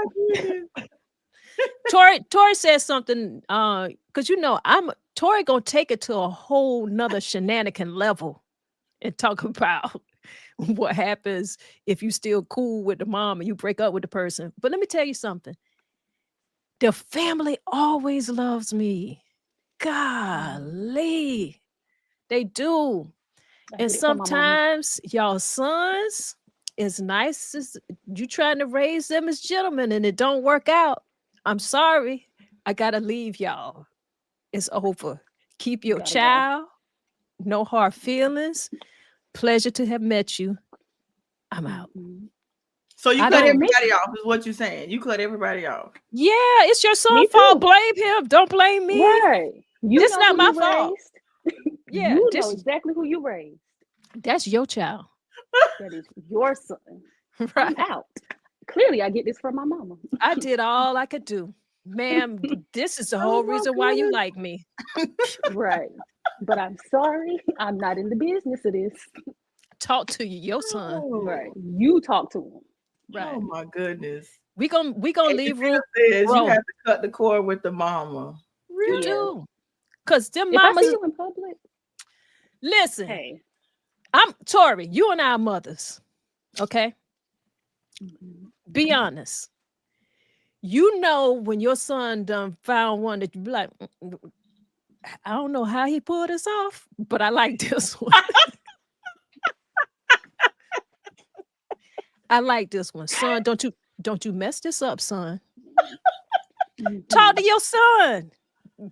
Tori says something, because Tori gonna take it to a whole nother shenanigan level and talk about what happens if you still cool with the mom and you break up with the person. But let me tell you something. The family always loves me. Golly. They do. And sometimes y'all sons, as nice as you trying to raise them as gentlemen and it don't work out, I'm sorry. I gotta leave y'all. It's over. Keep your child. Go. No hard feelings. Pleasure to have met you. I'm out. So you cut everybody off is what you're saying. You cut everybody off. Yeah, it's your son's fault. Blame him. Don't blame me. Right. This is not my fault. Yeah. You know exactly who you raised. That's your child. That is your son. Right. I'm out. Clearly, I get this from my mama. I did all I could do. Ma'am, this is the whole reason why you like me. Right. But I'm sorry. I'm not in the business of this. Talk to your son. Oh. Right. You talk to him. Right. Oh my goodness. We gonna leave room. You have to cut the cord with the mama. Really? You do. Because them mamas. If I see you in public. Listen. Hey. I'm Tori. You and I are mothers. Okay. Be honest. You know when your son done found one that you be like, I don't know how he pulled this off, but I like this one. I like this one, son. Don't you mess this up, son. Talk to your son.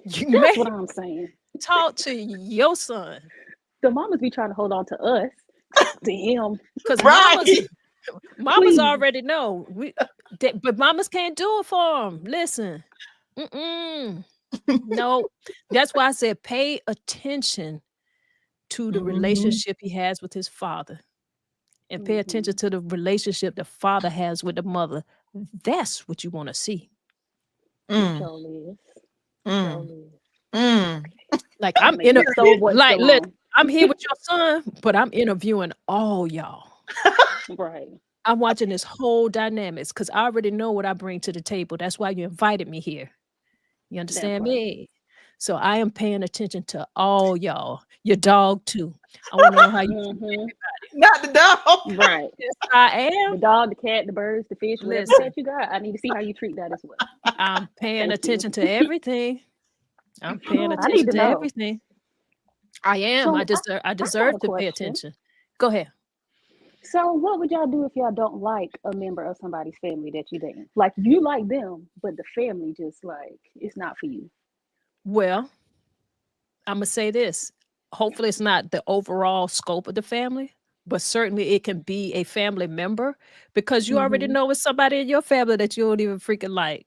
That's what I'm saying. Talk to your son. The mamas be trying to hold on to us, to him. Because Right. mamas Please. already know. But mamas can't do it for them. Listen. No, that's why I said pay attention to the relationship he has with his father. And pay attention to the relationship the father has with the mother. That's what you want to see. Like I'm in I'm here with your son, but I'm interviewing all y'all. Right. I'm watching this whole dynamics because I already know what I bring to the table. That's why you invited me here. You understand me? So I am paying attention to all y'all. Your dog too. I want to know how you Not the dog. Right. Yes, I am. The dog, the cat, the birds, the fish, whatever that you got. I need to see how you treat that as well. I'm paying attention to everything. I'm paying I need attention to to know. everything. I am. So, I deserve to pay question. attention. Go ahead. So what would y'all do if y'all don't like a member of somebody's family that you date? Like you like them, but the family just like it's not for you. Well, I'm gonna say this. Hopefully it's not the overall scope of the family, but certainly it can be a family member because you already know it's somebody in your family that you don't even freaking like.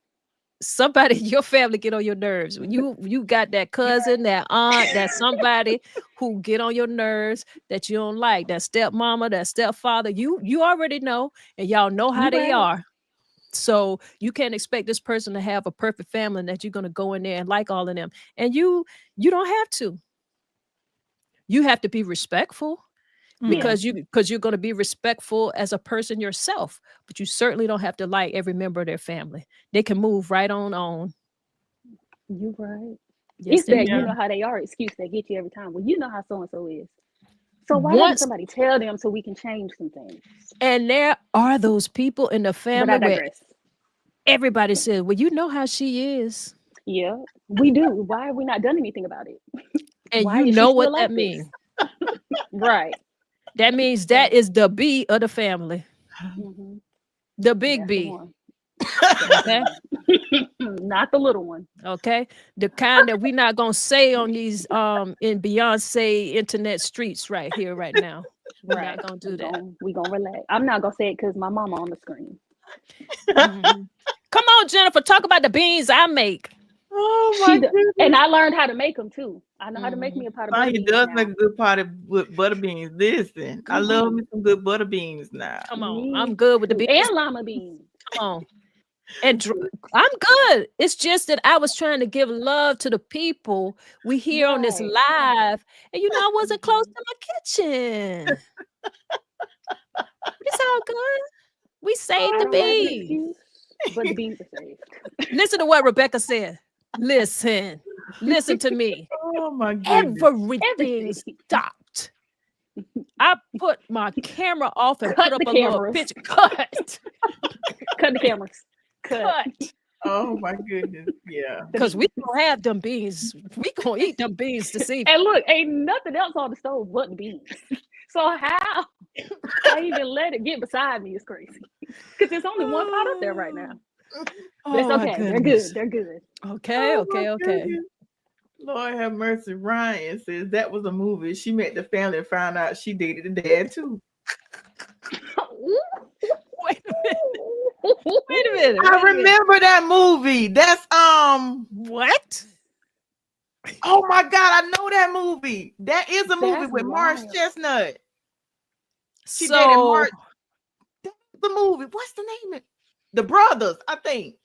Somebody in your family get on your nerves. You got that cousin, that aunt, that somebody who get on your nerves that you don't like. That stepmama, that stepfather. You already know, and y'all know how they are. So you can't expect this person to have a perfect family and that you're gonna go in there and like all of them. And you don't have to. You have to be respectful because you're going to be respectful as a person yourself, but you certainly don't have to like every member of their family. They can move right on. You right. Yes, It's that can. you know how they are excuse they get you every time. Well, you know how so and so is. So why doesn't somebody tell them so we can change some things? And there are those people in the family where everybody says, "Well, you know how she is." Yeah, we do. Why have we not done anything about it? And why you know what that means. Right. That means that is the B of the family. The big B. Okay. Not the little one. Okay. The kind that we're not gonna say on these in Beyonce internet streets right here, right now. We're not gonna do that. We're gonna relax. I'm not gonna say it because my mama on the screen. Come on, Jennifer, talk about the beans I make. Oh my goodness. And I learned how to make them too. I know how to make me a pot of butter beans. Does make a good pot with butter beans. Listen, I love me some good butter beans now. Come on, I'm good with the beans and lima beans. Come on, and I'm good. It's just that I was trying to give love to the people we hear on this live, and I wasn't close to my kitchen. It's all good. We saved the beans. But the beans are saved. Listen to what Rebecca said. Listen to me. Oh my goodness. Everything stopped. I put my camera off and put up a little picture. Cut the cameras. Cut. Oh my goodness. Yeah. Because we don't have them beans. We gonna eat them beans to see. And look, ain't nothing else on the stove but the beans. So how I even let it get beside me is crazy. Because there's only one pot up there right now. But it's okay. They're good. Okay. Lord have mercy. Ryan says that was a movie. She met the family and found out she dated the dad too. Wait a minute. I remember that movie. That's what? Oh my God, I know that movie. That is a movie with Morris Chestnut. She dated Mark. That's the movie. What's the name of it? The Brothers, I think.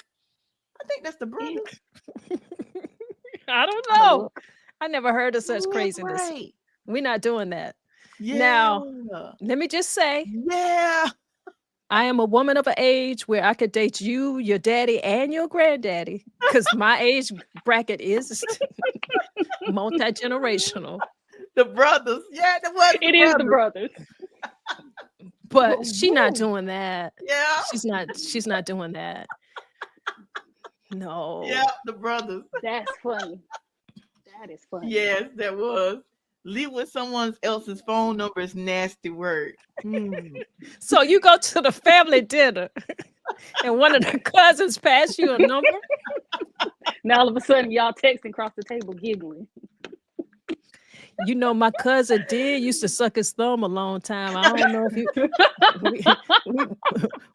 That's the Brothers. I don't know. I never heard of such craziness. Right. We're not doing that. Yeah. Now, let me just say, I am a woman of an age where I could date you, your daddy, and your granddaddy, because my age bracket is multi-generational. The Brothers. Yeah, it is the Brothers. But she's not doing that. Yeah. She's not doing that. No. Yeah, the brothers. That's funny. That is funny. Yes, that was. Leave with someone else's phone number is nasty word. So you go to the family dinner and one of the cousins pass you a number? Now all of a sudden y'all texting across the table giggling. You know, my cousin used to suck his thumb a long time. I don't know if we, we,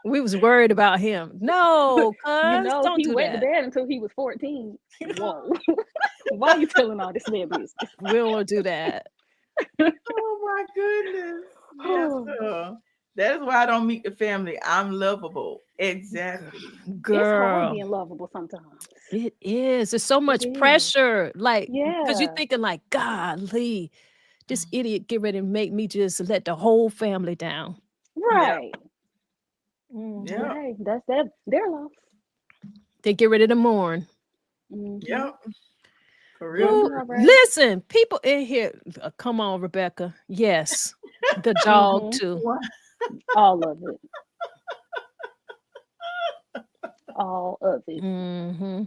we was worried about him. No, cuz, don't he do went to that. bed until he was 14. Whoa. Why are you telling all this man business? We don't want to do that. Oh my goodness. Yes, sir. That is why I don't meet the family. I'm lovable. Exactly. It's hard Girl, being lovable sometimes. it is. There's so much is. pressure. Like, because you're Yeah. thinking like, golly, this idiot get ready to make me just let the whole family down. Right. Yeah. Right. That's their loss. They get ready to mourn. Yep. For Ooh, real. Right. listen, people in here, come on, Rebecca. Yes, the dog too. All of it. All of it. Mm-hmm.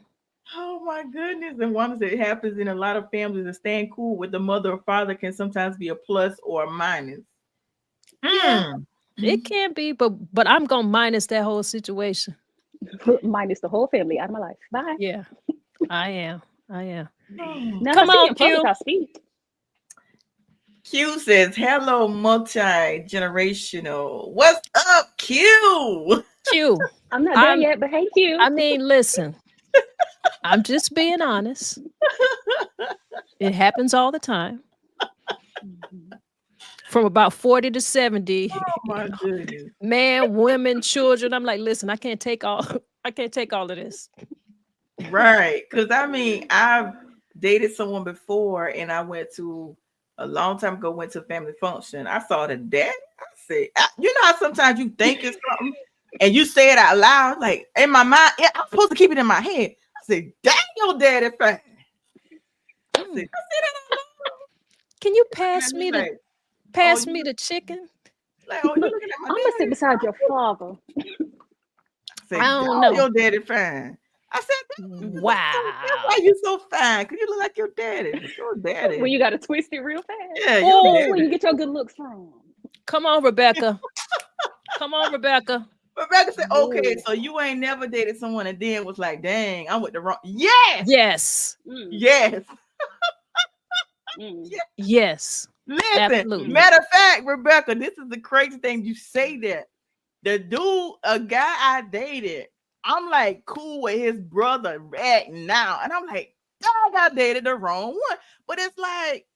Oh my goodness. And once it happens in a lot of families, and staying cool with the mother or father can sometimes be a plus or a minus. Yeah, it can be, but I'm gonna minus that whole situation. Minus the whole family out of my life. Bye. Yeah, I am. Now Come if I see you on, in public, Q. I speak. Q says, hello, multi-generational. What's up, Q? Q. I'm not there yet, but hey Q. I mean, listen, I'm just being honest. It happens all the time. From about 40 to 70. Oh my goodness. Man, women, children. I'm like, listen, I can't take all of this. Right. Because I mean, I've dated someone before and I went to a long time ago, went to a family function. I saw the dad. I said, you know how sometimes you think it's something and you say it out loud, like in my mind, I'm supposed to keep it in my head. I said, dang, your daddy fine. I said that out loud. Can you pass me like, the chicken? Like, oh, you looking at my I'm daddy? gonna sit beside your father. Say, I don't know. Your daddy fine. I said, wow. Why you so fine? Cause you look like your daddy. Your daddy. When you gotta twist it real fast. Yeah, that's where you get your good looks from. Come on, Rebecca. Come on, Rebecca. Rebecca said, okay, so you ain't never dated someone and then was like, dang, I'm with the wrong. Yes. Yes. Yes. Yes. Listen, absolutely. Matter of fact, Rebecca, this is the crazy thing. You say that. The dude, a guy I dated, I'm like cool with his brother right now. And I'm like, dog, I dated the wrong one. But it's like,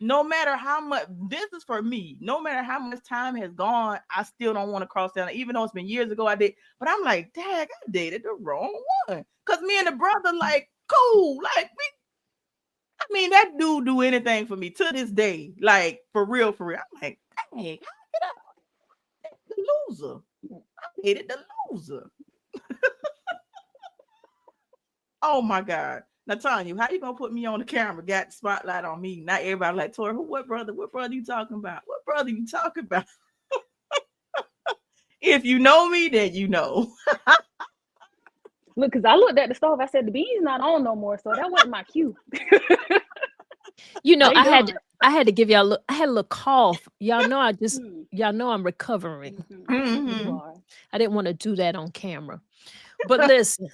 no matter how much, this is for me, no matter how much time has gone, I still don't want to cross down. Even though it's been years ago I did. But I'm like, dang, I dated the wrong one. Because me and the brother, like, cool. Like, I mean, that dude do anything for me to this day. Like, for real. I'm like, dang, the loser. I hated the loser. Oh my God. Now, Tonya, how you gonna put me on the camera? Got the spotlight on me. Not everybody like, Tori, what brother you talking about? What brother you talking about? If you know me, then you know. Look, because I looked at the stove, I said the bean's not on no more, so that wasn't my cue. You know, I had to give y'all a little, I had a little cough. Y'all know y'all know I'm recovering. You are. I didn't want to do that on camera. But listen,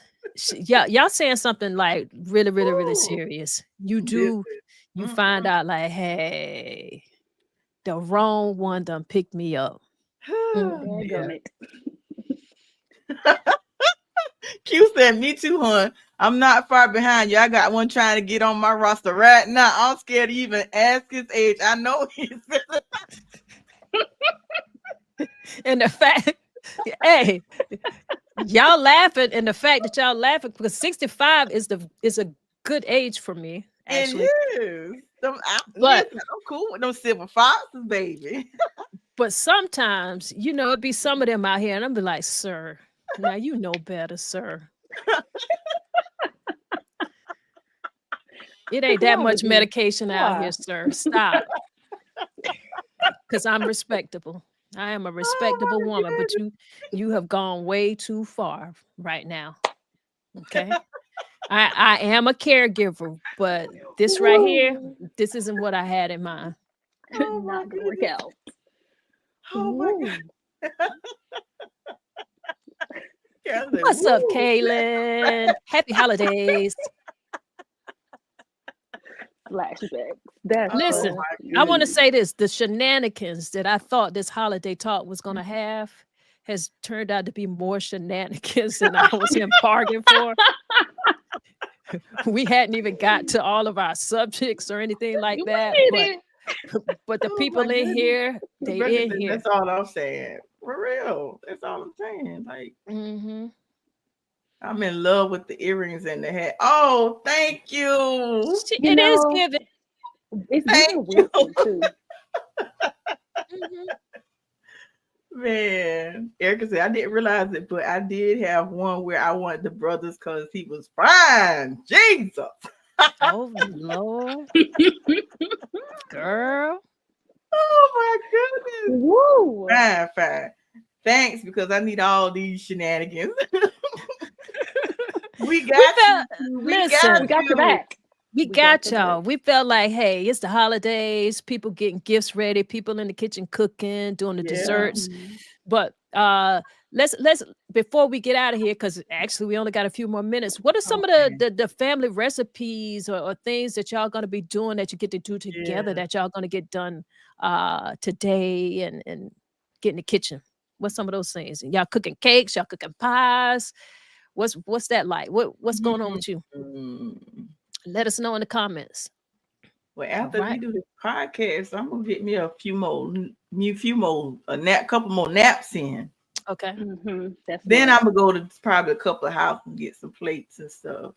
y'all saying something like really, really, really serious. You find out like, hey, the wrong one done picked me up. Q said, me too, hon. I'm not far behind you. I got one trying to get on my roster right now. I'm scared to even ask his age. I know he's and the fact, hey, y'all laughing, and the fact that y'all laughing because 65 is a good age for me. Actually, it is. I'm cool with those silver foxes, baby. But sometimes, you know, it'd be some of them out here, and I'm be like, sir, now you know better, sir. It ain't that much medication out here, sir. Stop. Because I'm respectable. I am a respectable woman, but you have gone way too far right now. Okay. I am a caregiver, but this right here, this isn't what I had in mind. Oh my Not gonna work goodness. out. Oh my God. Yeah, I said, What's up, woo. Kaylin? Happy holidays. Flashbacks. That's Oh Listen, my I want to goodness. say this. The shenanigans that I thought this holiday talk was going to have has turned out to be more shenanigans than I was in bargain for. We hadn't even got to all of our subjects or anything like you that, made it. but the Oh my people in goodness. here, they Rebecca in said, here. that's all I'm saying. For real. That's all I'm saying. Like, Mm-hmm. I'm in love with the earrings and the hat. Oh, thank you. You It is know, given. it's Thank giving you. Wilson too. Mhm. Man, Erica said I didn't realize it, but I did have one where I wanted the brothers because he was fine. Jesus. Oh Lord, girl. Oh my goodness. Woo! Fine, fine. Thanks, because I need all these shenanigans. We We got felt you. We got listen, We got your you. back. we We got got your y'all. back. We felt like, hey, it's the holidays, people getting gifts ready, people in the kitchen cooking, doing the Yeah. desserts. Mhm. But let's before we get out of here, because actually we only got a few more minutes. What are some of Okay. the family recipes or things that y'all gonna be doing that you get to do together Yeah. that y'all gonna get done today and get in the kitchen? What's some of those things? Y'all cooking cakes, y'all cooking pies. What's that like? What's going on with you? Mm. Let us know in the comments. Well, All after we right. do this podcast, I'm gonna get me a few more, a nap, couple more naps in. Okay. That's Then smart. I'm gonna go to probably a couple of houses and get some plates and stuff.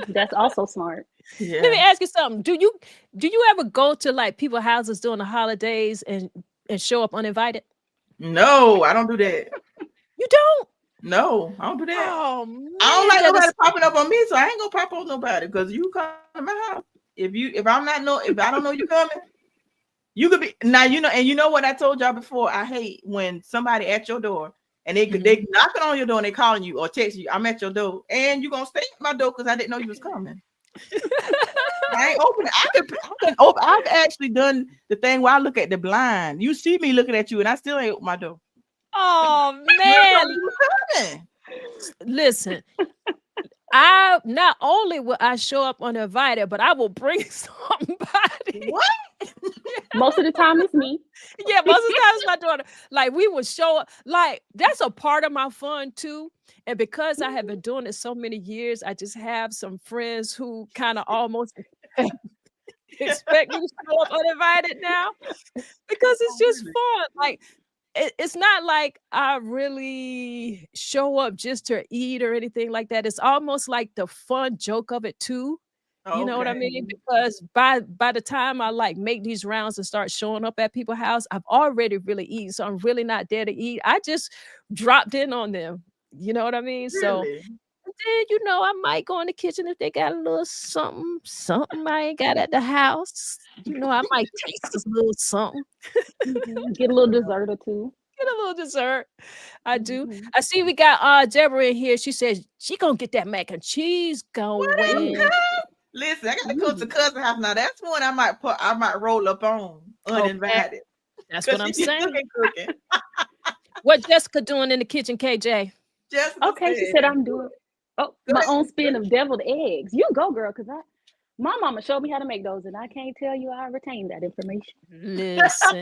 That's also smart. Let me Yeah. ask you something. Do you ever go to like people's houses during the holidays and show up uninvited? No, I don't do that. You don't? No, I don't do that. Oh I don't man, like that nobody is popping up on me, so I ain't gonna pop on nobody because you come to my house. If I don't know you coming, you could be now. You know, and you know what I told y'all before. I hate when somebody at your door and they knocking on your door and they calling you or text you. I'm at your door and you gonna stay at my door because I didn't know you was coming. I ain't open it. I've actually done the thing where I look at the blind. You see me looking at you, and I still ain't open my door. Oh You didn't know man, you was coming. listen. I not only will I show up uninvited, but I will bring somebody. What? Most of the time, it's me. Yeah, most of the time it's my daughter. Like we would show up. Like that's a part of my fun too. And because I have been doing it so many years, I just have some friends who kind of almost expect me to show up uninvited now because it's Oh, just really? fun. Like it's not like I really show up just to eat or anything like that. It's almost like the fun joke of it too. You know what I Okay. mean? Because by the time I like make these rounds and start showing up at people's house, I've already really eaten. So I'm really not there to eat. I just dropped in on them. You know what I mean? So Really? then, I might go in the kitchen if they got a little something I ain't got at the house. I might taste a little something, Get a little dessert or two. get a little dessert. I do. Mhm. I see we got Deborah in here. She says she gonna get that mac and cheese Ooh, going. Listen, I gotta go to ooh. cousin house now. That's one I might roll up on Okay, uninvited that's what because I'm she be saying. cooking. What Jessica doing in the kitchen, KJ? Jessica Okay, she said, said I'm doing. Oh, go my ahead, own sister. spin of deviled eggs. You go, girl, because my mama showed me how to make those, and I can't tell you I retained that information. I Listen,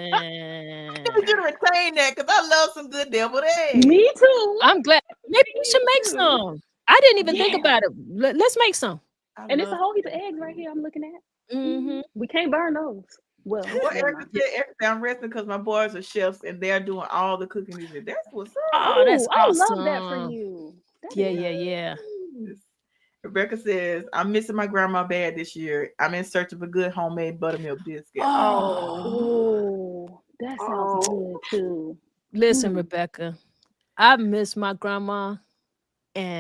need you to retain that because I love some good deviled eggs. Me too. I'm glad. Maybe we should Me make too. some. I didn't even think Yeah, about it. Let's make some. I and it's a love whole heap of deviled eggs right eggs. here. I'm looking at. Hmm. We can't burn those. And Well, what never Erica mind. said, Erica said, I'm resting because my boys are chefs and they're doing all the cooking these days. That's what's up. Oh, that's Oh, I love that for awesome. you. That Yeah, is. yeah, yeah. Yes. Rebecca says, I'm missing my grandma bad this year. I'm in search of a good homemade buttermilk biscuit. Oh, Oh, Oh, that sounds oh. good too. listen, Mm, Rebecca. I miss my grandma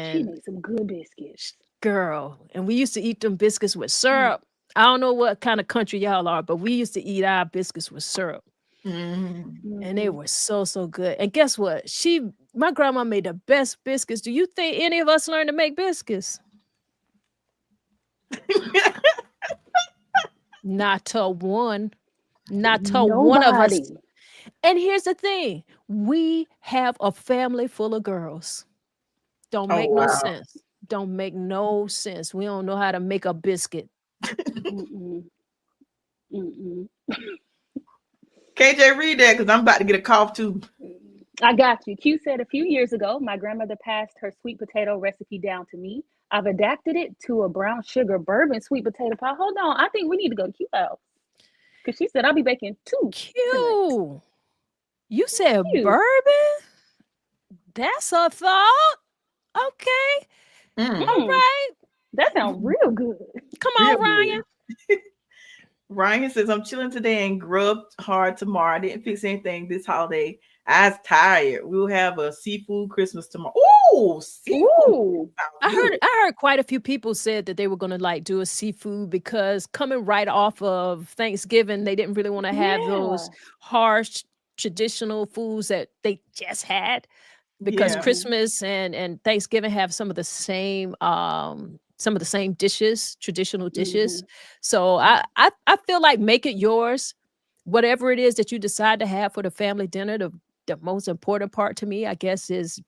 she and makes some good biscuits. girl, and we used to eat them biscuits with Mm, syrup. I don't know what kind of country y'all are, but we used to eat our biscuits with syrup. Mm. And they mhm. were so, so good. And guess what? My grandma made the best biscuits. Do you think any of us learned to make biscuits? Not to one. Not to one of us. Nobody. And here's the thing. We have a family full of girls. Don't Oh make no wow. sense. Don't make no sense. We don't know how to make a biscuit. Mm-mm. Mm-mm. KJ, read that because I'm about to get a cough too. I got you. Q said a few years ago, my grandmother passed her sweet potato recipe down to me. I've adapted it to a brown sugar bourbon sweet potato pie. Hold on. I think we need to go to Q house. Because she said I'll be baking 2 tonight. Q. You said Q. bourbon? That's a thought. Okay. All right. That sounds real good. Come on, Real Ryan. good. Ryan says, I'm chilling today and grubbed hard tomorrow. I didn't fix anything this holiday. I was tired. We'll have a seafood Christmas tomorrow. Ooh, seafood. Ooh. I heard quite a few people said that they were going to like do a seafood because coming right off of Thanksgiving, they didn't really want to have those harsh traditional foods that they just had because Yeah. Christmas and Thanksgiving have some of the same dishes, traditional dishes. So I feel like make it yours. Whatever it is that you decide to have for the family dinner, the most important part to me, I guess, is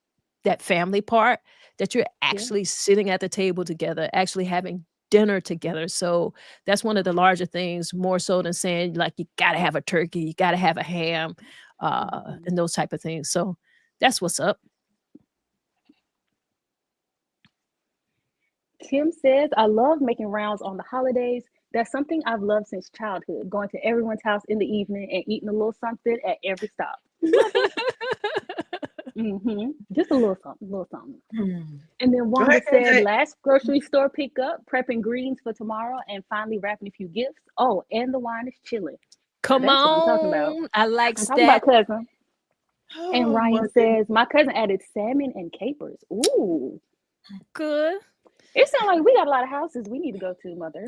that family part that you're actually sitting at the table together, actually having dinner together. So that's one of the larger things, more so than saying like you got to have a turkey, you got to have a ham, and those type of things. So that's what's up. Tim says, I love making rounds on the holidays. That's something I've loved since childhood, going to everyone's house in the evening and eating a little something at every stop. Just a little something. And then Wanda said, last grocery store pickup, prepping greens for tomorrow, and finally wrapping a few gifts. Oh, and the wine is chilling. Come That's what I'm on. talking about. I like I'm talking that. about cousin. Oh, And Ryan says, my cousin added salmon and capers. Ooh. Good. It sounds like we got a lot of houses we need to go to, Mother.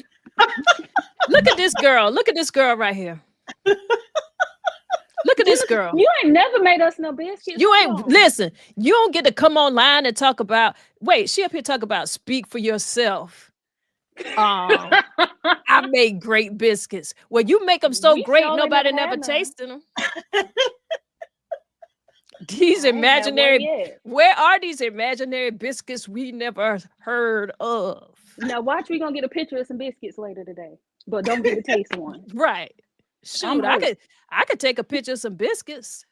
Look at this girl. Look at this girl right here. Look at this girl. You ain't never made us no biscuits. You ain't listen. You don't get to come online and talk about. Wait, she up here talk about speak for yourself. I made great biscuits. Well, you make them so great, nobody never tasted them. These imaginary. Where are these imaginary biscuits we never heard of? Now watch, we gonna get a picture of some biscuits later today, but don't get to taste one. Right. Shoot, I could take a picture of some biscuits.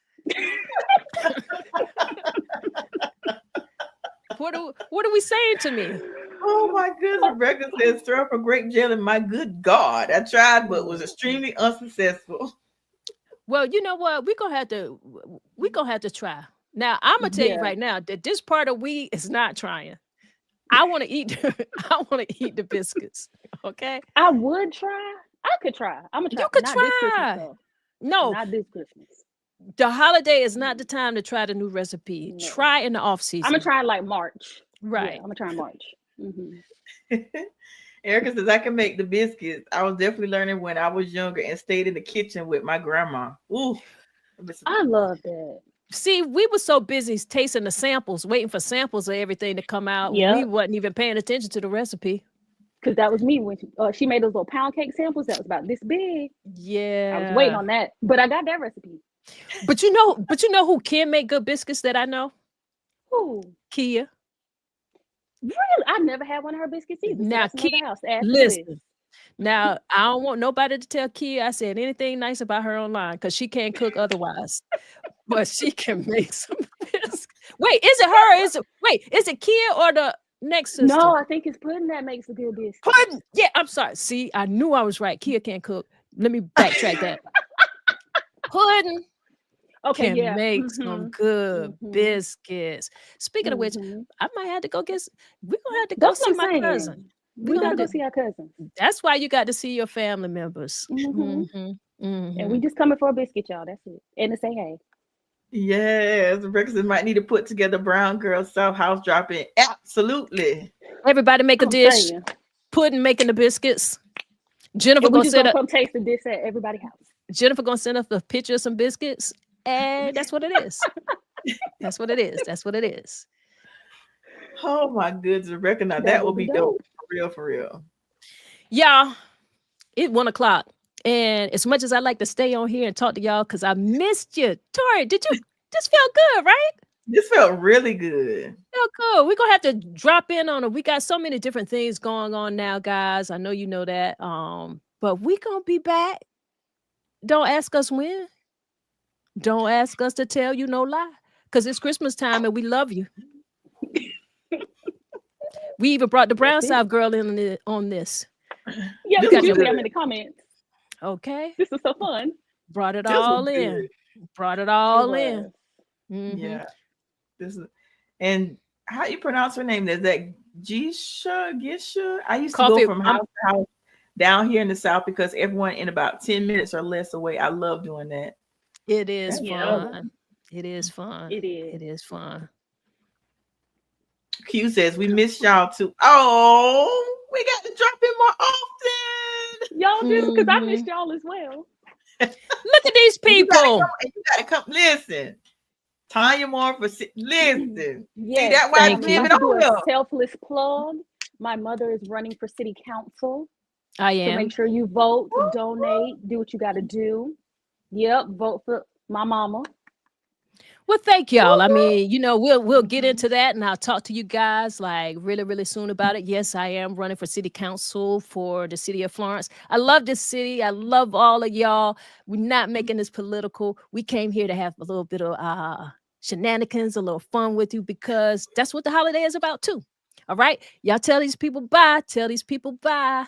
What are we saying to me? Oh my goodness. Rebecca says, throw up a grape jelly. My good God. I tried, but was extremely unsuccessful. Well, you know what? We're gonna have to try. Now, I'm gonna tell you right now that this part of we is not trying. I want to eat the biscuits. Okay. I would try. I could try. I'm gonna try. You could not try. This Christmas, though. No, not this Christmas. The holiday is not the time to try the new recipe. No. Try in the off season. I'm gonna try like March. Right. Yeah, I'm gonna try March. Erica says, I can make the biscuits. I was definitely learning when I was younger and stayed in the kitchen with my grandma. Ooh, I love that. See, we were so busy tasting the samples, waiting for samples of everything to come out. Yep. We wasn't even paying attention to the recipe. Because that was me when she made those little pound cake samples. That was about this big. Yeah. I was waiting on that. But I got that recipe. But you know who can make good biscuits that I know? Who? Kia. Really? I've never had one of her biscuits either. Now, Kia, listen. Now, I don't want nobody to tell Kia I said anything nice about her online because she can't cook otherwise. But she can make some biscuits. Wait, is it her? Is it Kia or the next sister? No, I think it's Puddin' that makes the good biscuits. Puddin'? Yeah, I'm sorry. See, I knew I was right. Kia can't cook. Let me backtrack that. Puddin'. Okay, can make some good biscuits. Speaking of which, I might have to go get. We're gonna have to go see my cousin. We gotta go see our cousin. That's why you got to see your family members. And we just coming for a biscuit, y'all. That's it. And to say hey. Yes, breakfast might need to put together Brown Girl South house dropping. Absolutely. Everybody make a dish. Puddin' making the biscuits. Jennifer gonna set up. Come taste the dish at everybody's house. Jennifer gonna send us a picture of some biscuits. And that's what it is. That's what it is. That's what it is. Oh my goodness, recognize that will be dope. For real. Y'all, it's 1:00. And as much as I like to stay on here and talk to y'all, because I missed you. Tori, did you this felt good, right? This felt really good. Felt good. We're gonna have to drop in on it. We got so many different things going on now, guys. I know you know that. But we gonna be back. Don't ask us when. Don't ask us to tell you no lie. Because it's Christmas time and we love you. We even brought the Brown South girl in on this. Yeah, because usually I'm in the comments. Okay. This is so fun. Brought it all in. Brought it all in. Mm-hmm. Yeah. This is, and how you pronounce her name? Is that Gisha? I used to go from house to house down here in the South because everyone in about 10 minutes or less away. I love doing that. It is fun. It is fun. It is. It is fun. Q says we miss y'all too. Oh, we got to drop in more often. Y'all do, because I missed y'all as well. Look at these people. You gotta come listen. Tonya more for listen. Yes, see that why I'm living on a selfless plug. My mother is running for city council. I am. So make sure you vote, donate, do what you got to do. Yep, vote for my mama. Well, thank y'all. I mean, we'll get into that, and I'll talk to you guys like really, really soon about it. Yes, I am running for city council for the city of Florence. I love this city. I love all of y'all. We're not making this political. We came here to have a little bit of shenanigans, a little fun with you, because that's what the holiday is about too. All right, y'all tell these people bye. Tell these people bye.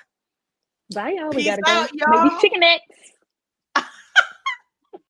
Bye, y'all. Peace we gotta out, go make these chicken necks.